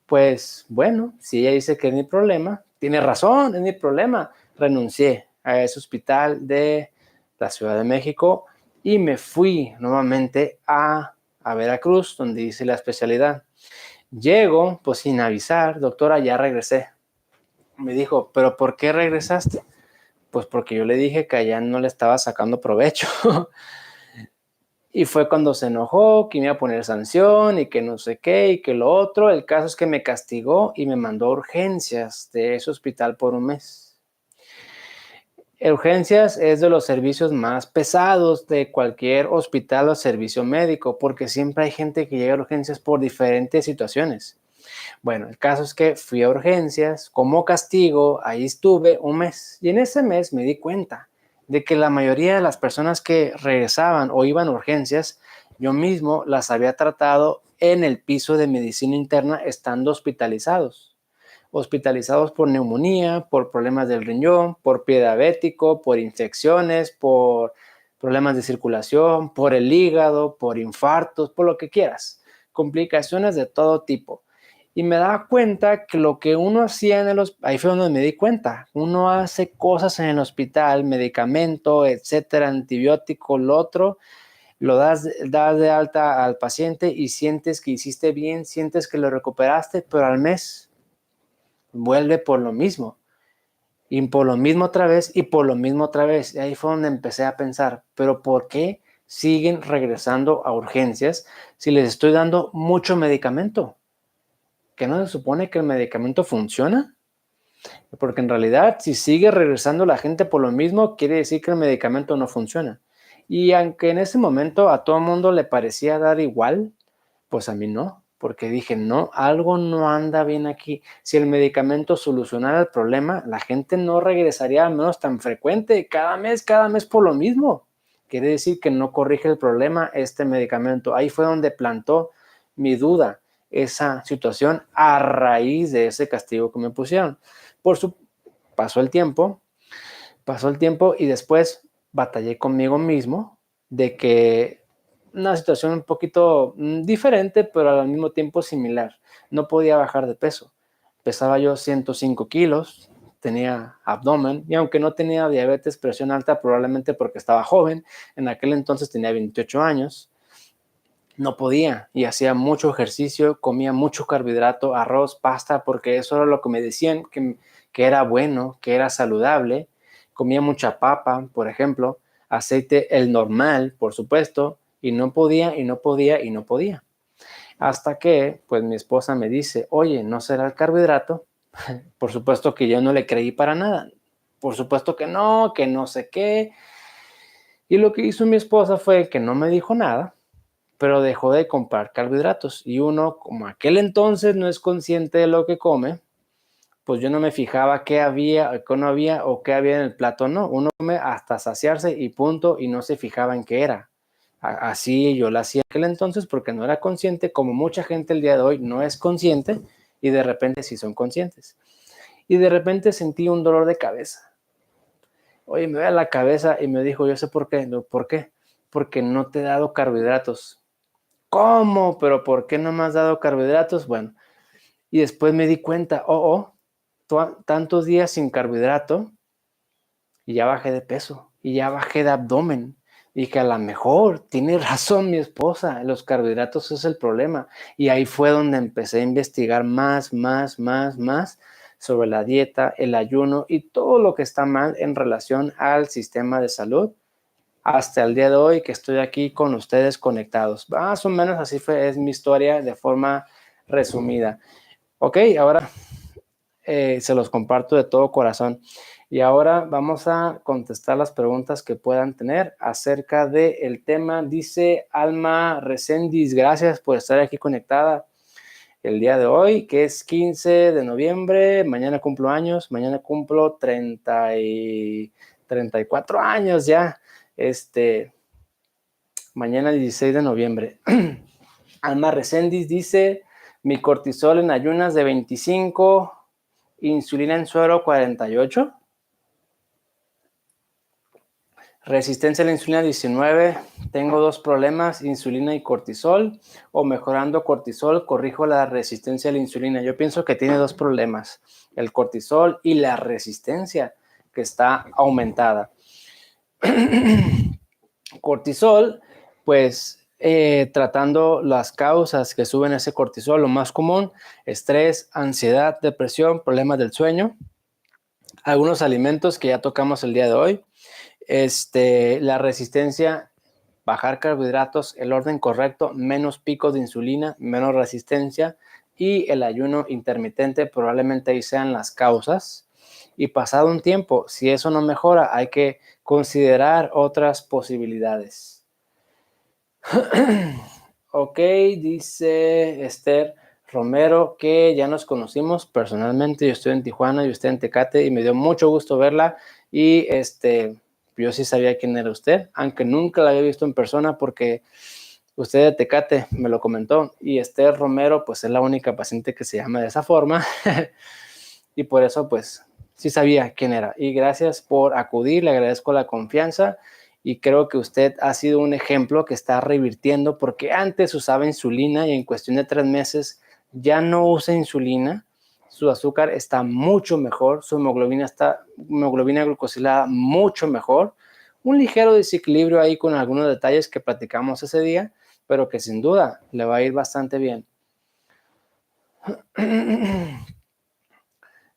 Pues bueno, si ella dice que es mi problema, tiene razón, es mi problema. Renuncié a ese hospital de la Ciudad de México y me fui nuevamente a Veracruz, donde hice la especialidad. Llego, pues sin avisar, doctora, ya regresé. Me dijo, ¿pero por qué regresaste? Pues porque yo le dije que allá no le estaba sacando provecho. Y fue cuando se enojó, que me iba a poner sanción y que no sé qué y que lo otro. El caso es que me castigó y me mandó a urgencias de ese hospital por un mes. Urgencias es de los servicios más pesados de cualquier hospital o servicio médico, porque siempre hay gente que llega a urgencias por diferentes situaciones. Bueno, el caso es que fui a urgencias, como castigo, ahí estuve un mes y en ese mes me di cuenta de que la mayoría de las personas que regresaban o iban a urgencias, yo mismo las había tratado en el piso de medicina interna estando hospitalizados por neumonía, por problemas del riñón, por pie diabético, por infecciones, por problemas de circulación, por el hígado, por infartos, por lo que quieras, complicaciones de todo tipo. Y me daba cuenta que lo que uno hacía en el hospital, ahí fue donde me di cuenta, uno hace cosas en el hospital, medicamento, etcétera, antibiótico, lo otro, lo das de alta al paciente y sientes que hiciste bien, sientes que lo recuperaste, pero al mes vuelve por lo mismo. Y por lo mismo otra vez y por lo mismo otra vez. Y ahí fue donde empecé a pensar, pero ¿por qué siguen regresando a urgencias si les estoy dando mucho medicamento? ¿Que no se supone que el medicamento funciona? Porque en realidad, si sigue regresando la gente por lo mismo, quiere decir que el medicamento no funciona. Y aunque en ese momento a todo el mundo le parecía dar igual, pues a mí no, porque dije, no, algo no anda bien aquí. Si el medicamento solucionara el problema, la gente no regresaría al menos tan frecuente, cada mes por lo mismo. Quiere decir que no corrige el problema este medicamento. Ahí fue donde plantó mi duda esa situación a raíz de ese castigo que me pusieron. Por su pasó el tiempo y después batallé conmigo mismo de que una situación un poquito diferente, pero al mismo tiempo similar. No podía bajar de peso. Pesaba yo 105 kilos, tenía abdomen y aunque no tenía diabetes, presión alta, probablemente porque estaba joven, en aquel entonces tenía 28 años, no podía y hacía mucho ejercicio, comía mucho carbohidrato, arroz, pasta, porque eso era lo que me decían que era bueno, que era saludable. Comía mucha papa, por ejemplo, aceite el normal, por supuesto, y no podía, y no podía, y no podía. Hasta que, pues mi esposa me dice, oye, ¿no será el carbohidrato? Por supuesto que yo no le creí para nada. Por supuesto que no sé qué. Y lo que hizo mi esposa fue que no me dijo nada, pero dejó de comprar carbohidratos. Y uno, como aquel entonces no es consciente de lo que come, pues yo no me fijaba qué había, qué no había o qué había en el plato, no. Uno come hasta saciarse y punto, y no se fijaba en qué era. Así yo lo hacía aquel entonces porque no era consciente, como mucha gente el día de hoy no es consciente y de repente sí son conscientes. Y de repente sentí un dolor de cabeza. Oye, me duele la cabeza y me dijo, yo sé por qué. ¿Por qué? Porque no te he dado carbohidratos. ¿Cómo? ¿Pero por qué no me has dado carbohidratos? Bueno, y después me di cuenta, tantos días sin carbohidrato y ya bajé de peso y ya bajé de abdomen. Y que a lo mejor tiene razón mi esposa, los carbohidratos es el problema. Y ahí fue donde empecé a investigar más sobre la dieta, el ayuno y todo lo que está mal en relación al sistema de salud hasta el día de hoy que estoy aquí con ustedes conectados. Más o menos así es mi historia de forma resumida. Ok, ahora se los comparto de todo corazón. Y ahora vamos a contestar las preguntas que puedan tener acerca del tema. Dice Alma Recendis, gracias por estar aquí conectada el día de hoy, que es 15 de noviembre. Mañana cumplo años, mañana cumplo 34 años ya. Mañana 16 de noviembre. Alma Recendis dice, mi cortisol en ayunas de 25, insulina en suero 48. Resistencia a la insulina 19, tengo dos problemas, insulina y cortisol, o mejorando cortisol, corrijo la resistencia a la insulina. Yo pienso que tiene dos problemas, el cortisol y la resistencia, que está aumentada. Cortisol, pues tratando las causas que suben ese cortisol, lo más común, estrés, ansiedad, depresión, problemas del sueño, algunos alimentos que ya tocamos el día de hoy, la resistencia, bajar carbohidratos, el orden correcto, menos picos de insulina, menos resistencia, y el ayuno intermitente, probablemente ahí sean las causas. Y pasado un tiempo, si eso no mejora, hay que considerar otras posibilidades. Ok, dice Esther Romero que ya nos conocimos personalmente. Yo estoy en Tijuana y usted en Tecate y me dio mucho gusto verla. Y yo sí sabía quién era usted, aunque nunca la había visto en persona porque usted de Tecate me lo comentó. Y Esther Romero, pues es la única paciente que se llama de esa forma. Y por eso, pues sí sabía quién era. Y gracias por acudir, le agradezco la confianza. Y creo que usted ha sido un ejemplo que está revirtiendo, porque antes usaba insulina y en cuestión de 3 meses ya no usa insulina. Su azúcar está mucho mejor, su hemoglobina glucosilada mucho mejor. Un ligero desequilibrio ahí con algunos detalles que platicamos ese día, pero que sin duda le va a ir bastante bien.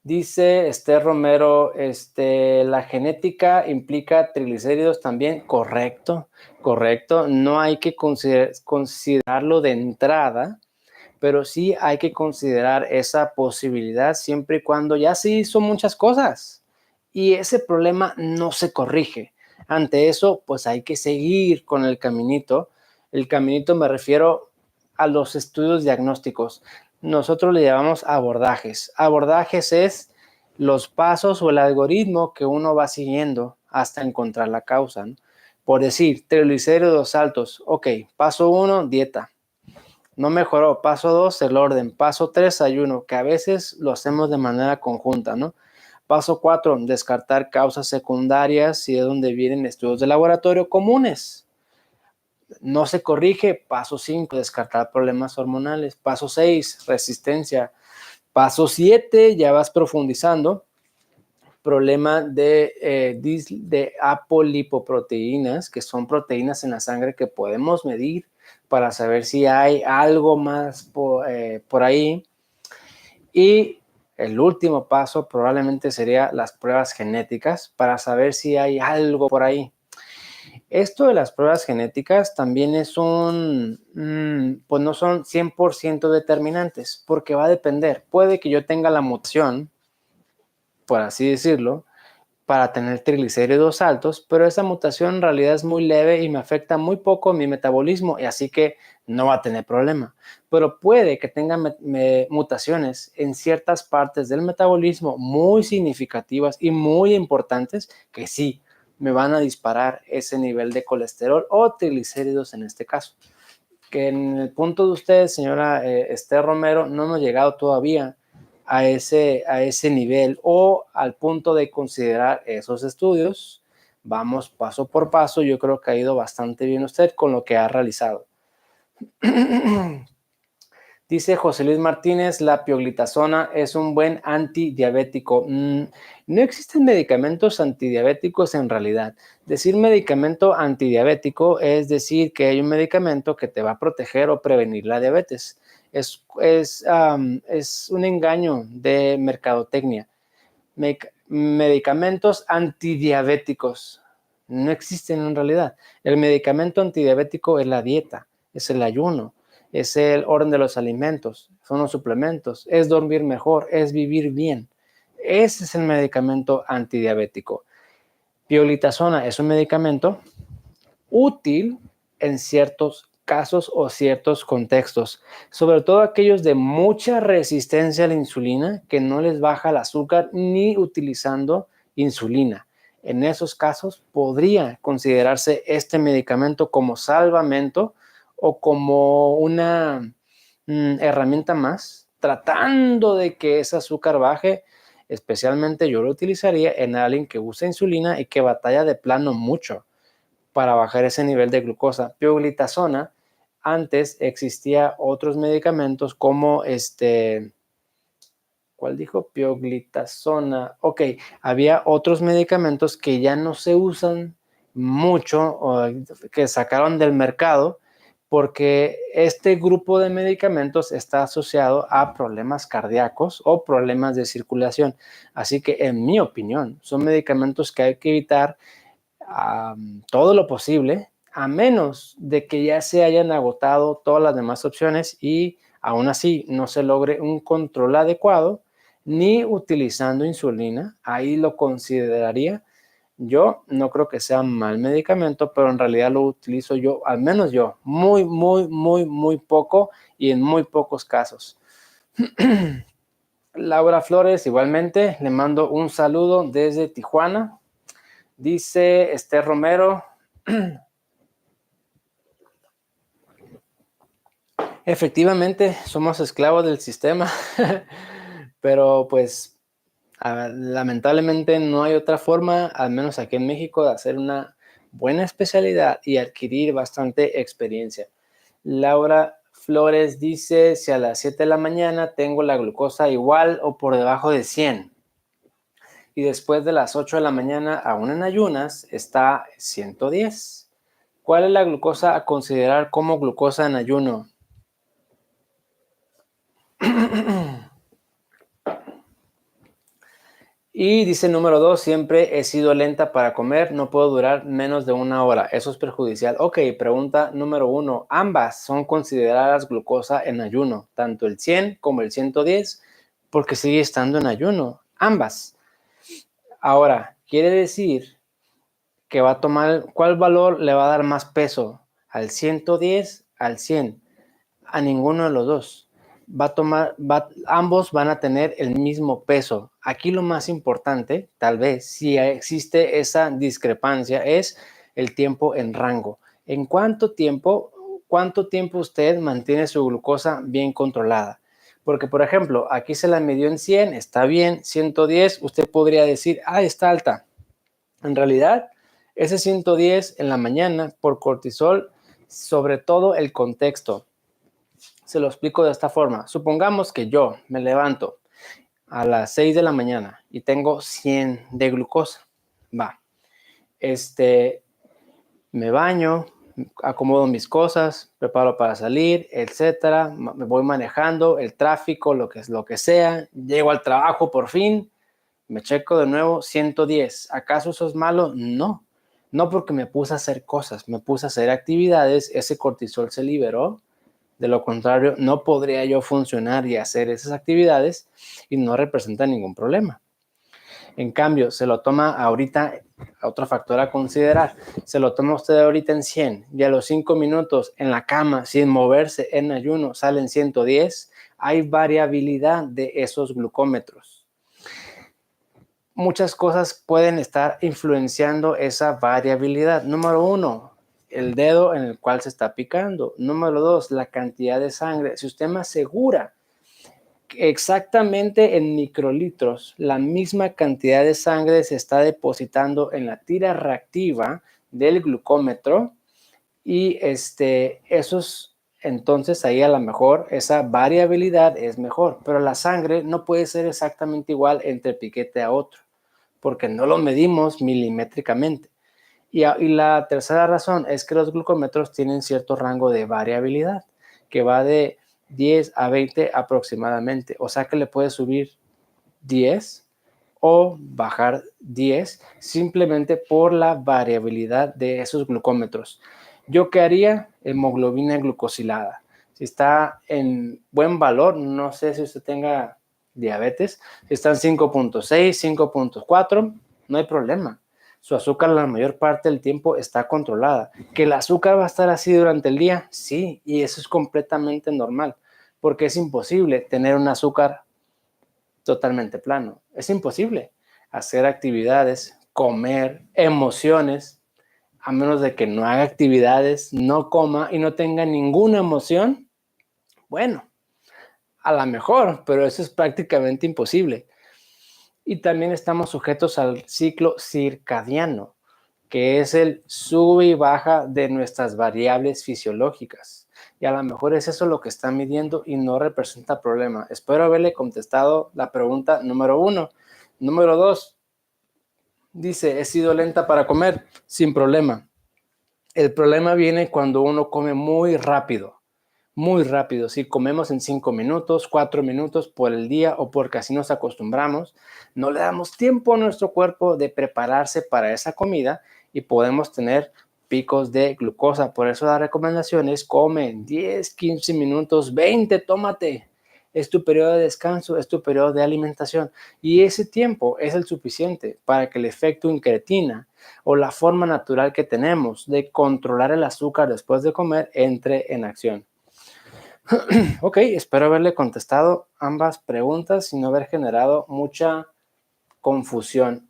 Dice Esther Romero, la genética implica triglicéridos también. Correcto, correcto. No hay que considerarlo de entrada, pero sí hay que considerar esa posibilidad siempre y cuando ya se hizo muchas cosas y ese problema no se corrige. Ante eso, pues hay que seguir con el caminito. El caminito me refiero a los estudios diagnósticos. Nosotros le llamamos abordajes. Abordajes es los pasos o el algoritmo que uno va siguiendo hasta encontrar la causa, ¿no? Por decir, triglicéridos altos. Ok, paso 1, dieta. No mejoró. Paso 2, el orden. Paso 3, ayuno, que a veces lo hacemos de manera conjunta, ¿no? Paso 4, descartar causas secundarias y de donde vienen estudios de laboratorio comunes. No se corrige. Paso 5, descartar problemas hormonales. Paso 6, resistencia. Paso 7, ya vas profundizando. Problema de apolipoproteínas, que son proteínas en la sangre que podemos medir para saber si hay algo más por ahí. Y el último paso probablemente sería las pruebas genéticas para saber si hay algo por ahí. Esto de las pruebas genéticas también es pues no son 100% determinantes, porque va a depender. Puede que yo tenga la mutación, por así decirlo, para tener triglicéridos altos, pero esa mutación en realidad es muy leve y me afecta muy poco mi metabolismo, y así que no va a tener problema. Pero puede que tenga mutaciones en ciertas partes del metabolismo muy significativas y muy importantes que sí me van a disparar ese nivel de colesterol o triglicéridos en este caso. Que en el punto de usted, señora Esther Romero, no hemos llegado todavía a ese nivel o al punto de considerar esos estudios. Vamos paso por paso. Yo creo que ha ido bastante bien usted con lo que ha realizado. Dice José Luis Martínez, la pioglitazona es un buen antidiabético. No existen medicamentos antidiabéticos en realidad. Decir medicamento antidiabético es decir que hay un medicamento que te va a proteger o prevenir la diabetes. Es un engaño de mercadotecnia. Medicamentos antidiabéticos no existen en realidad. El medicamento antidiabético es la dieta, es el ayuno, es el orden de los alimentos, son los suplementos, es dormir mejor, es vivir bien. Ese es el medicamento antidiabético. Pioglitazona es un medicamento útil en ciertos casos o ciertos contextos, sobre todo aquellos de mucha resistencia a la insulina, que no les baja el azúcar ni utilizando insulina. En esos casos podría considerarse este medicamento como salvamento o como una herramienta más, tratando de que ese azúcar baje. Especialmente yo lo utilizaría en alguien que usa insulina y que batalla de plano mucho para bajar ese nivel de glucosa. Pioglitazona, antes existía otros medicamentos como ¿cuál dijo? Pioglitazona. Ok, había otros medicamentos que ya no se usan mucho o que sacaron del mercado porque este grupo de medicamentos está asociado a problemas cardíacos o problemas de circulación. Así que, en mi opinión, son medicamentos que hay que evitar todo lo posible, a menos de que ya se hayan agotado todas las demás opciones y aún así no se logre un control adecuado, ni utilizando insulina. Ahí lo consideraría. Yo no creo que sea mal medicamento, pero en realidad lo utilizo yo, al menos yo, muy poco y en muy pocos casos. Laura Flores, igualmente, le mando un saludo desde Tijuana. Dice Esther Romero, efectivamente somos esclavos del sistema, pero pues lamentablemente no hay otra forma, al menos aquí en México, de hacer una buena especialidad y adquirir bastante experiencia. Laura Flores dice, si a las 7 de la mañana tengo la glucosa igual o por debajo de 100 y después de las 8 de la mañana, aún en ayunas, está 110. ¿Cuál es la glucosa a considerar como glucosa en ayuno? Y dice número 2, siempre he sido lenta para comer, no puedo durar menos de 1 hora, eso es perjudicial. Ok, pregunta número 1, ambas son consideradas glucosa en ayuno, tanto el 100 como el 110, porque sigue estando en ayuno, ambas. Ahora, quiere decir que va a tomar, ¿cuál valor le va a dar más peso? ¿Al 110, al 100? A ninguno de los dos. Ambos van a tener el mismo peso. Aquí lo más importante, tal vez, si existe esa discrepancia, es el tiempo en rango. ¿En cuánto tiempo usted mantiene su glucosa bien controlada? Porque, por ejemplo, aquí se la midió en 100, está bien, 110, usted podría decir, está alta. En realidad, ese 110 en la mañana por cortisol, sobre todo el contexto. Se lo explico de esta forma. Supongamos que yo me levanto a las 6 de la mañana y tengo 100 de glucosa. Va. Me baño, acomodo mis cosas, preparo para salir, etcétera. Me voy manejando, el tráfico, lo que sea. Llego al trabajo por fin, me checo de nuevo 110. ¿Acaso eso es malo? No. No, porque me puse a hacer cosas, me puse a hacer actividades, ese cortisol se liberó. De lo contrario, no podría yo funcionar y hacer esas actividades y no representa ningún problema. En cambio, se lo toma ahorita, otro factor a considerar, se lo toma usted ahorita en 100 y a los 5 minutos en la cama, sin moverse, en ayuno, salen 110, hay variabilidad de esos glucómetros. Muchas cosas pueden estar influenciando esa variabilidad. Número 1, el dedo en el cual se está picando. Número 2, la cantidad de sangre. Si usted me asegura que exactamente en microlitros la misma cantidad de sangre se está depositando en la tira reactiva del glucómetro y esos, entonces ahí a lo mejor esa variabilidad es mejor, pero la sangre no puede ser exactamente igual entre piquete a otro, porque no lo medimos milimétricamente. Y la tercera razón es que los glucómetros tienen cierto rango de variabilidad, que va de 10 a 20 aproximadamente. O sea que le puede subir 10 o bajar 10 simplemente por la variabilidad de esos glucómetros. ¿Yo qué haría? Hemoglobina glucosilada. Si está en buen valor, no sé si usted tenga diabetes. Si están 5.6, 5.4, no hay problema. Su azúcar la mayor parte del tiempo está controlada. ¿Que el azúcar va a estar así durante el día? Sí, y eso es completamente normal, porque es imposible tener un azúcar totalmente plano. Es imposible hacer actividades, comer, emociones, a menos de que no haga actividades, no coma y no tenga ninguna emoción. Bueno, a lo mejor, pero eso es prácticamente imposible. Y también estamos sujetos al ciclo circadiano, que es el sube y baja de nuestras variables fisiológicas. Y a lo mejor es eso lo que está midiendo y no representa problema. Espero haberle contestado la pregunta número 1. Número 2, dice, he sido lenta para comer, sin problema. El problema viene cuando uno come muy rápido. Muy rápido. Si comemos en 5 minutos, 4 minutos por el día o porque así nos acostumbramos, no le damos tiempo a nuestro cuerpo de prepararse para esa comida y podemos tener picos de glucosa. Por eso la recomendación es come 10, 15 minutos, 20, tómate. Es tu periodo de descanso, es tu periodo de alimentación y ese tiempo es el suficiente para que el efecto incretina o la forma natural que tenemos de controlar el azúcar después de comer entre en acción. Ok, espero haberle contestado ambas preguntas sin no haber generado mucha confusión.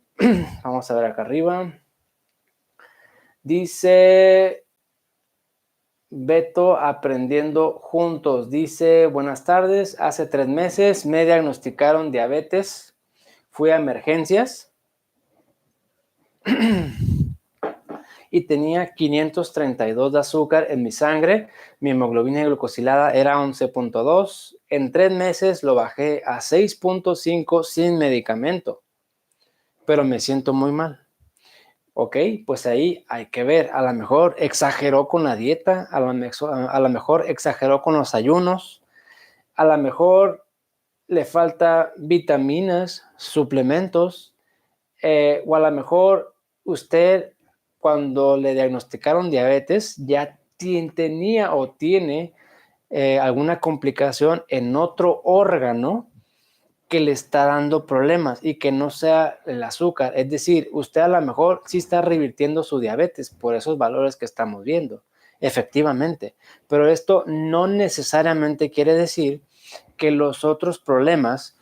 Vamos a ver acá arriba. Dice Beto Aprendiendo Juntos. Dice, buenas tardes, hace 3 meses me diagnosticaron diabetes. Fui a emergencias y tenía 532 de azúcar en mi sangre. Mi hemoglobina glucosilada era 11.2. En 3 meses lo bajé a 6.5 sin medicamento, pero me siento muy mal. Ok, pues ahí hay que ver, a lo mejor exageró con la dieta, a lo mejor exageró con los ayunos, a lo mejor le falta vitaminas, suplementos, o a lo mejor usted cuando le diagnosticaron diabetes ya tenía o tiene alguna complicación en otro órgano que le está dando problemas y que no sea el azúcar. Es decir, usted a lo mejor sí está revirtiendo su diabetes por esos valores que estamos viendo, efectivamente. Pero esto no necesariamente quiere decir que los otros problemas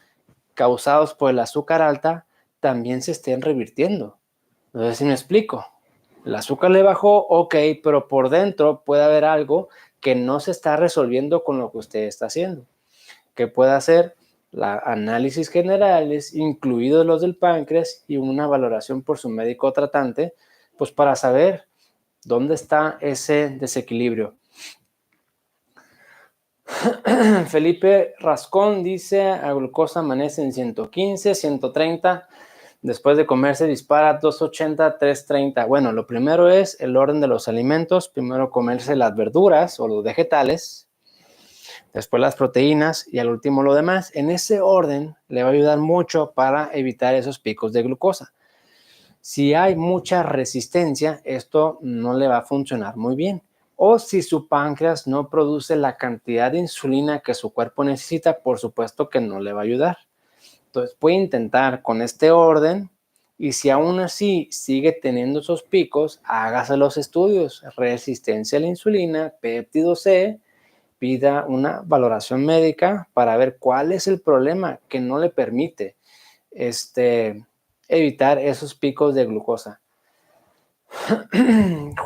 causados por el azúcar alta también se estén revirtiendo. No sé si me explico. El azúcar le bajó, ok, pero por dentro puede haber algo que no se está resolviendo con lo que usted está haciendo. Que puede hacer análisis generales, incluidos los del páncreas, y una valoración por su médico tratante, pues para saber dónde está ese desequilibrio. Felipe Rascón dice, a glucosa amanece en 115, 130, después de comer se dispara 280, 330. Bueno, lo primero es el orden de los alimentos, primero comerse las verduras o los vegetales, después las proteínas y al último lo demás. En ese orden le va a ayudar mucho para evitar esos picos de glucosa. Si hay mucha resistencia, esto no le va a funcionar muy bien. O si su páncreas no produce la cantidad de insulina que su cuerpo necesita, por supuesto que no le va a ayudar. Entonces puede intentar con este orden y si aún así sigue teniendo esos picos, hágase los estudios, resistencia a la insulina, péptido C, pida una valoración médica para ver cuál es el problema que no le permite evitar esos picos de glucosa.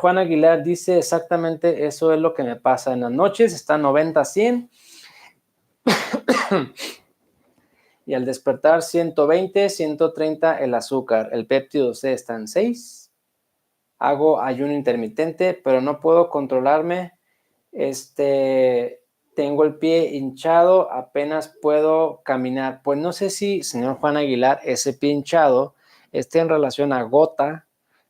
Juan Aguilar dice exactamente eso es lo que me pasa en las noches, está 90-100 y al despertar 120, 130 el azúcar, el péptido C está en 6, hago ayuno intermitente pero no puedo controlarme, tengo el pie hinchado, apenas puedo caminar. Pues no sé si, señor Juan Aguilar, ese pie hinchado esté en relación a gota,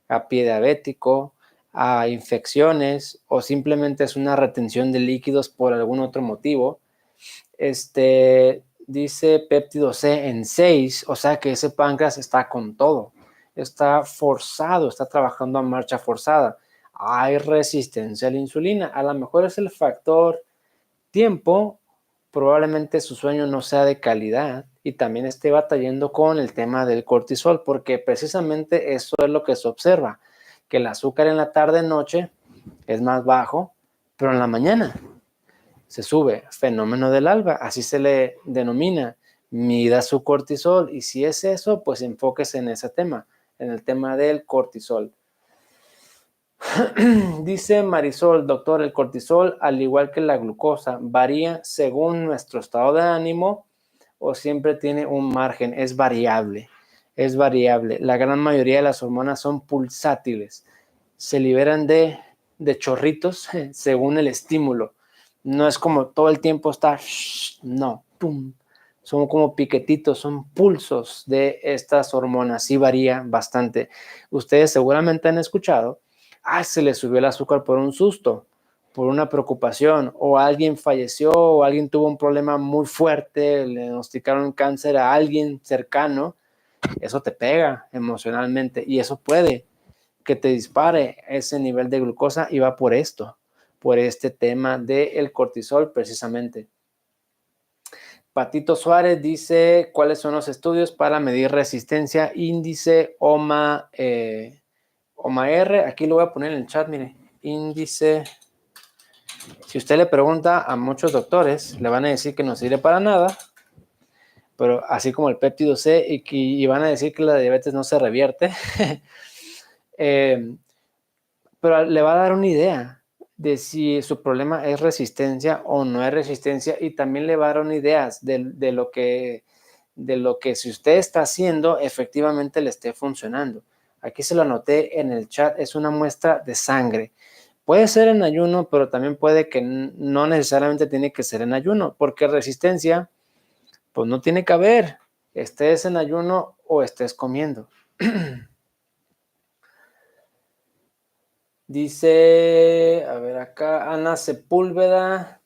a pie diabético, a infecciones o simplemente es una retención de líquidos por algún otro motivo. Dice péptido C en 6, o sea que ese páncreas está con todo, está forzado, está trabajando a marcha forzada. Hay resistencia a la insulina, a lo mejor es el factor tiempo probablemente su sueño no sea de calidad y también esté batallando con el tema del cortisol, porque precisamente eso es lo que se observa, que el azúcar en la tarde-noche es más bajo, pero en la mañana se sube. Fenómeno del alba, así se le denomina. Mida su cortisol y si es eso, pues enfóquese en ese tema, en el tema del cortisol. Dice Marisol, doctor, el cortisol, al igual que la glucosa, varía según nuestro estado de ánimo o siempre tiene un margen. Es variable, es variable. La gran mayoría de las hormonas son pulsátiles, se liberan de chorritos según el estímulo. No es como todo el tiempo está, no, pum. Son como piquetitos, son pulsos de estas hormonas. Sí varía bastante. Ustedes seguramente han escuchado, se le subió el azúcar por un susto, por una preocupación, o alguien falleció, o alguien tuvo un problema muy fuerte, le diagnosticaron cáncer a alguien cercano. Eso te pega emocionalmente y eso puede que te dispare ese nivel de glucosa y va por esto, por este tema del cortisol precisamente. Patito Suárez dice, ¿cuáles son los estudios para medir resistencia índice OMA-R? Aquí lo voy a poner en el chat, mire, índice. Si usted le pregunta a muchos doctores, le van a decir que no sirve para nada, pero así como el péptido C, y van a decir que la diabetes no se revierte. Pero le va a dar una idea de si su problema es resistencia o no es resistencia y también le va a dar una idea de lo que si usted está haciendo efectivamente le esté funcionando. Aquí se lo anoté en el chat, es una muestra de sangre. Puede ser en ayuno, pero también puede que no necesariamente tiene que ser en ayuno, porque resistencia, pues no tiene que haber, estés en ayuno o estés comiendo. Dice, a ver acá, Ana Sepúlveda,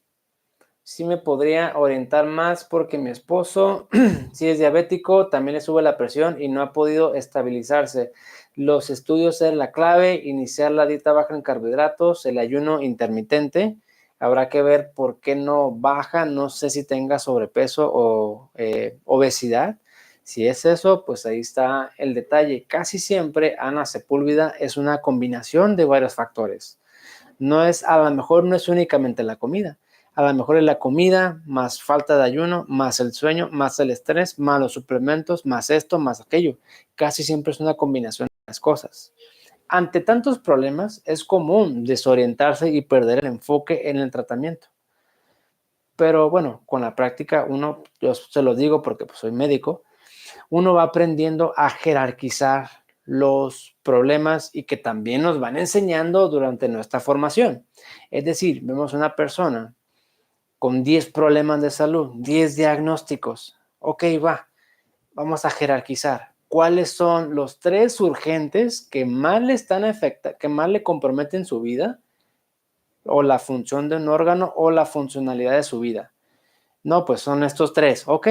sí me podría orientar más porque mi esposo, sí es diabético, también le sube la presión y no ha podido estabilizarse. Los estudios es la clave, iniciar la dieta baja en carbohidratos, el ayuno intermitente. Habrá que ver por qué no baja, no sé si tenga sobrepeso o obesidad. Si es eso, pues ahí está el detalle. Casi siempre, Ana Sepúlveda, es una combinación de varios factores. A lo mejor no es únicamente la comida. A lo mejor es la comida, más falta de ayuno, más el sueño, más el estrés, más los suplementos, más esto, más aquello. Casi siempre es una combinación de las cosas. Ante tantos problemas, es común desorientarse y perder el enfoque en el tratamiento. Pero bueno, con la práctica, yo se lo digo porque pues, soy médico, uno va aprendiendo a jerarquizar los problemas y que también nos van enseñando durante nuestra formación. Es decir, vemos una persona con 10 problemas de salud, 10 diagnósticos. Ok, vamos a jerarquizar. ¿Cuáles son los 3 urgentes que más le están afectando, que más le comprometen su vida o la función de un órgano o la funcionalidad de su vida? No, pues son estos 3. Ok,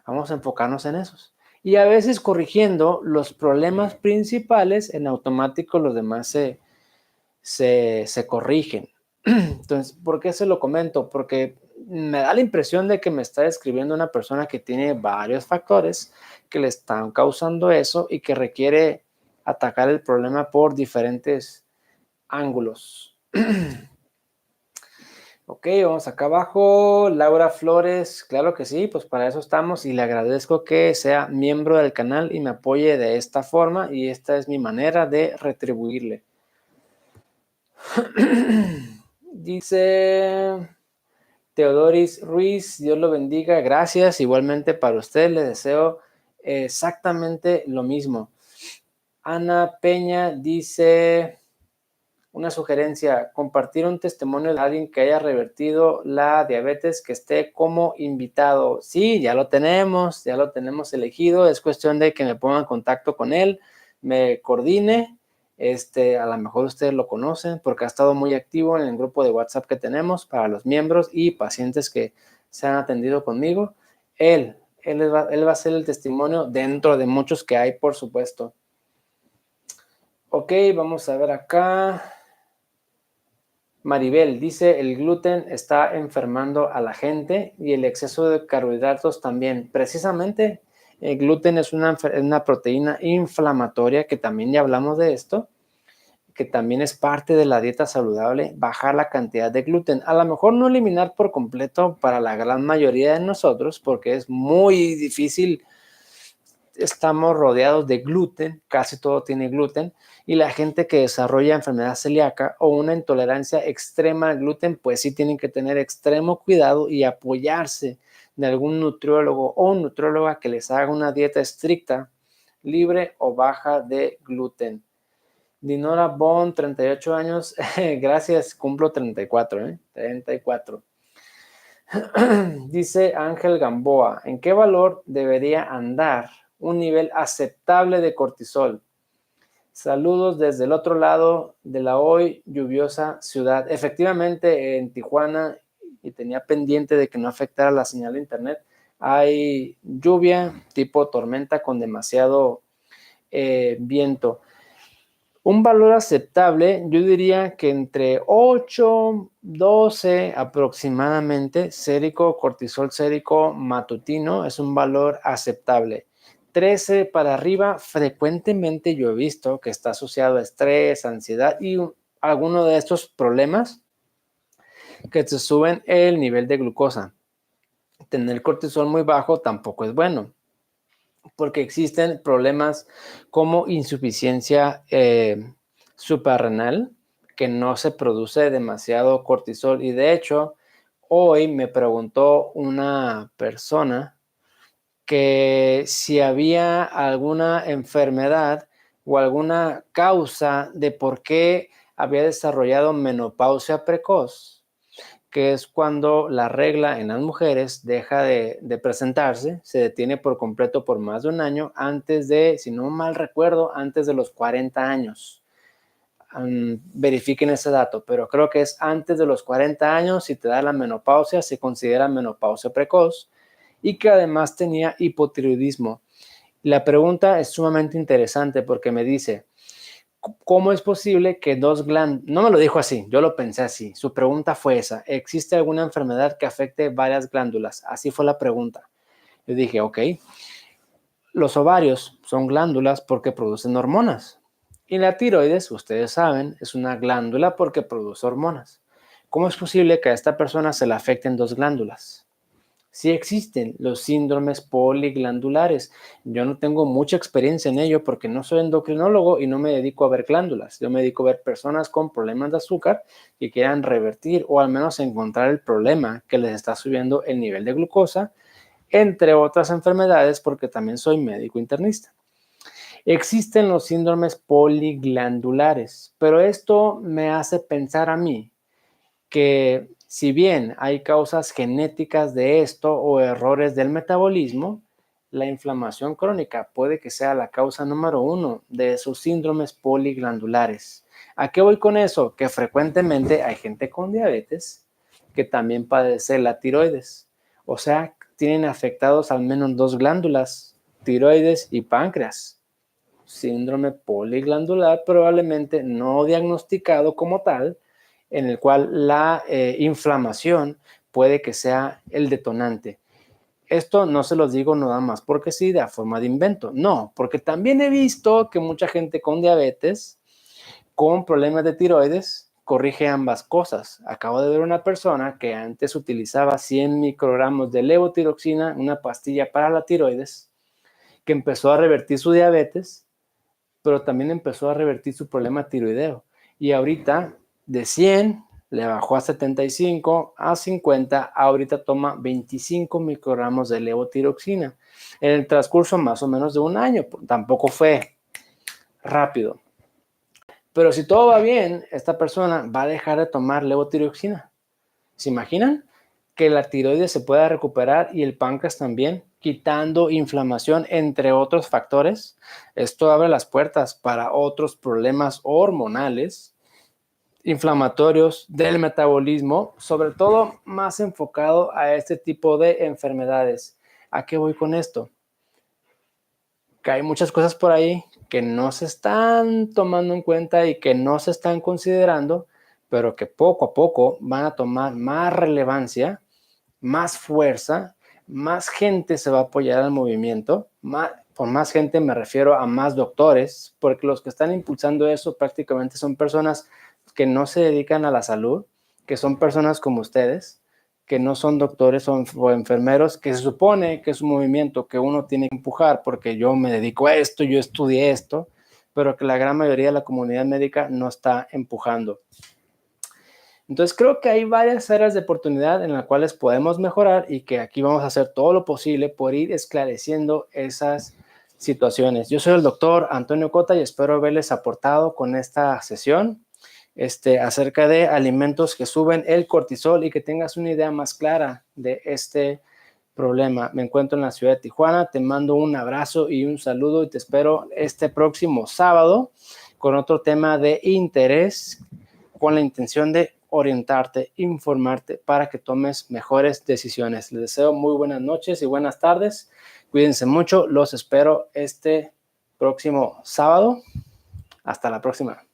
vamos a enfocarnos en esos. Y a veces corrigiendo los problemas principales, en automático los demás se corrigen. Entonces, ¿por qué se lo comento? Porque me da la impresión de que me está describiendo una persona que tiene varios factores que le están causando eso y que requiere atacar el problema por diferentes ángulos. Ok, vamos acá abajo. Laura Flores, claro que sí, pues para eso estamos y le agradezco que sea miembro del canal y me apoye de esta forma y esta es mi manera de retribuirle. Dice Teodoris Ruiz, Dios lo bendiga, gracias, igualmente para usted le deseo exactamente lo mismo. Ana Peña dice, una sugerencia, compartir un testimonio de alguien que haya revertido la diabetes que esté como invitado. Sí, ya lo tenemos elegido, es cuestión de que me ponga en contacto con él, me coordine, a lo mejor ustedes lo conocen porque ha estado muy activo en el grupo de WhatsApp que tenemos para los miembros y pacientes que se han atendido conmigo. Él va a ser el testimonio dentro de muchos que hay, por supuesto. Ok, vamos a ver acá. Maribel dice, el gluten está enfermando a la gente y el exceso de carbohidratos también. Precisamente, el gluten es una proteína inflamatoria, que también ya hablamos de esto, que también es parte de la dieta saludable, bajar la cantidad de gluten. A lo mejor no eliminar por completo para la gran mayoría de nosotros, porque es muy difícil. Estamos rodeados de gluten, casi todo tiene gluten, y la gente que desarrolla enfermedad celíaca o una intolerancia extrema al gluten, pues sí tienen que tener extremo cuidado y apoyarse de algún nutriólogo o nutrióloga que les haga una dieta estricta, libre o baja de gluten. Dinora Bond, 38 años, gracias, cumplo 34, 34. Dice Ángel Gamboa, ¿en qué valor debería andar un nivel aceptable de cortisol? Saludos desde el otro lado de la hoy lluviosa ciudad. Efectivamente, en Tijuana, y tenía pendiente de que no afectara la señal de internet, hay lluvia tipo tormenta con demasiado viento. Un valor aceptable, yo diría que entre 8, 12 aproximadamente, sérico, cortisol sérico matutino, es un valor aceptable. 13 para arriba, frecuentemente yo he visto que está asociado a estrés, ansiedad y alguno de estos problemas que te suben el nivel de glucosa. Tener cortisol muy bajo tampoco es bueno, porque existen problemas como insuficiencia suprarrenal, que no se produce demasiado cortisol. Y de hecho, hoy me preguntó una persona que si había alguna enfermedad o alguna causa de por qué había desarrollado menopausia precoz, que es cuando la regla en las mujeres deja de presentarse, se detiene por completo por más de un año antes de, si no mal recuerdo, antes de los 40 años. Verifiquen ese dato, pero creo que es antes de los 40 años. Si te da la menopausia, se considera menopausia precoz, y que además tenía hipotiroidismo. La pregunta es sumamente interesante porque me dice, ¿cómo es posible que dos glándulas? No me lo dijo así, yo lo pensé así. Su pregunta fue esa: ¿existe alguna enfermedad que afecte varias glándulas? Así fue la pregunta. Yo dije, ok, los ovarios son glándulas porque producen hormonas. Y la tiroides, ustedes saben, es una glándula porque produce hormonas. ¿Cómo es posible que a esta persona se le afecten dos glándulas? Sí existen los síndromes poliglandulares. Yo no tengo mucha experiencia en ello porque no soy endocrinólogo y no me dedico a ver glándulas. Yo me dedico a ver personas con problemas de azúcar que quieran revertir o al menos encontrar el problema que les está subiendo el nivel de glucosa, entre otras enfermedades, porque también soy médico internista. Existen los síndromes poliglandulares, pero esto me hace pensar a mí que si bien hay causas genéticas de esto o errores del metabolismo, la inflamación crónica puede que sea la causa número uno de esos síndromes poliglandulares. ¿A qué voy con eso? Que frecuentemente hay gente con diabetes que también padece la tiroides. O sea, tienen afectados al menos dos glándulas, tiroides y páncreas. Síndrome poliglandular probablemente no diagnosticado como tal, en el cual la inflamación puede que sea el detonante. Esto no se los digo nada más porque sí, de forma de invento. No, porque también he visto que mucha gente con diabetes, con problemas de tiroides, corrige ambas cosas. Acabo de ver una persona que antes utilizaba 100 microgramos de levotiroxina, una pastilla para la tiroides, que empezó a revertir su diabetes, pero también empezó a revertir su problema tiroideo. Y ahorita de 100 le bajó a 75, a 50, ahorita toma 25 microgramos de levotiroxina en el transcurso más o menos de un año. Tampoco fue rápido. Pero si todo va bien, esta persona va a dejar de tomar levotiroxina. ¿Se imaginan? Que la tiroides se pueda recuperar y el páncreas también, quitando inflamación, entre otros factores. Esto abre las puertas para otros problemas hormonales, inflamatorios del metabolismo, sobre todo más enfocado a este tipo de enfermedades. ¿A qué voy con esto? Que hay muchas cosas por ahí que no se están tomando en cuenta y que no se están considerando, pero que poco a poco van a tomar más relevancia, más fuerza, más gente se va a apoyar al movimiento. Por más gente me refiero a más doctores, porque los que están impulsando eso prácticamente son personas que no se dedican a la salud, que son personas como ustedes, que no son doctores o enfermeros, que se supone que es un movimiento que uno tiene que empujar porque yo me dedico a esto, yo estudié esto, pero que la gran mayoría de la comunidad médica no está empujando. Entonces creo que hay varias áreas de oportunidad en las cuales podemos mejorar y que aquí vamos a hacer todo lo posible por ir esclareciendo esas situaciones. Yo soy el doctor Antonio Cota y espero haberles aportado con esta sesión acerca de alimentos que suben el cortisol y que tengas una idea más clara de este problema. Me encuentro en la ciudad de Tijuana, te mando un abrazo y un saludo y te espero este próximo sábado con otro tema de interés con la intención de orientarte, informarte para que tomes mejores decisiones. Les deseo muy buenas noches y buenas tardes. Cuídense mucho. Los espero este próximo sábado. Hasta la próxima.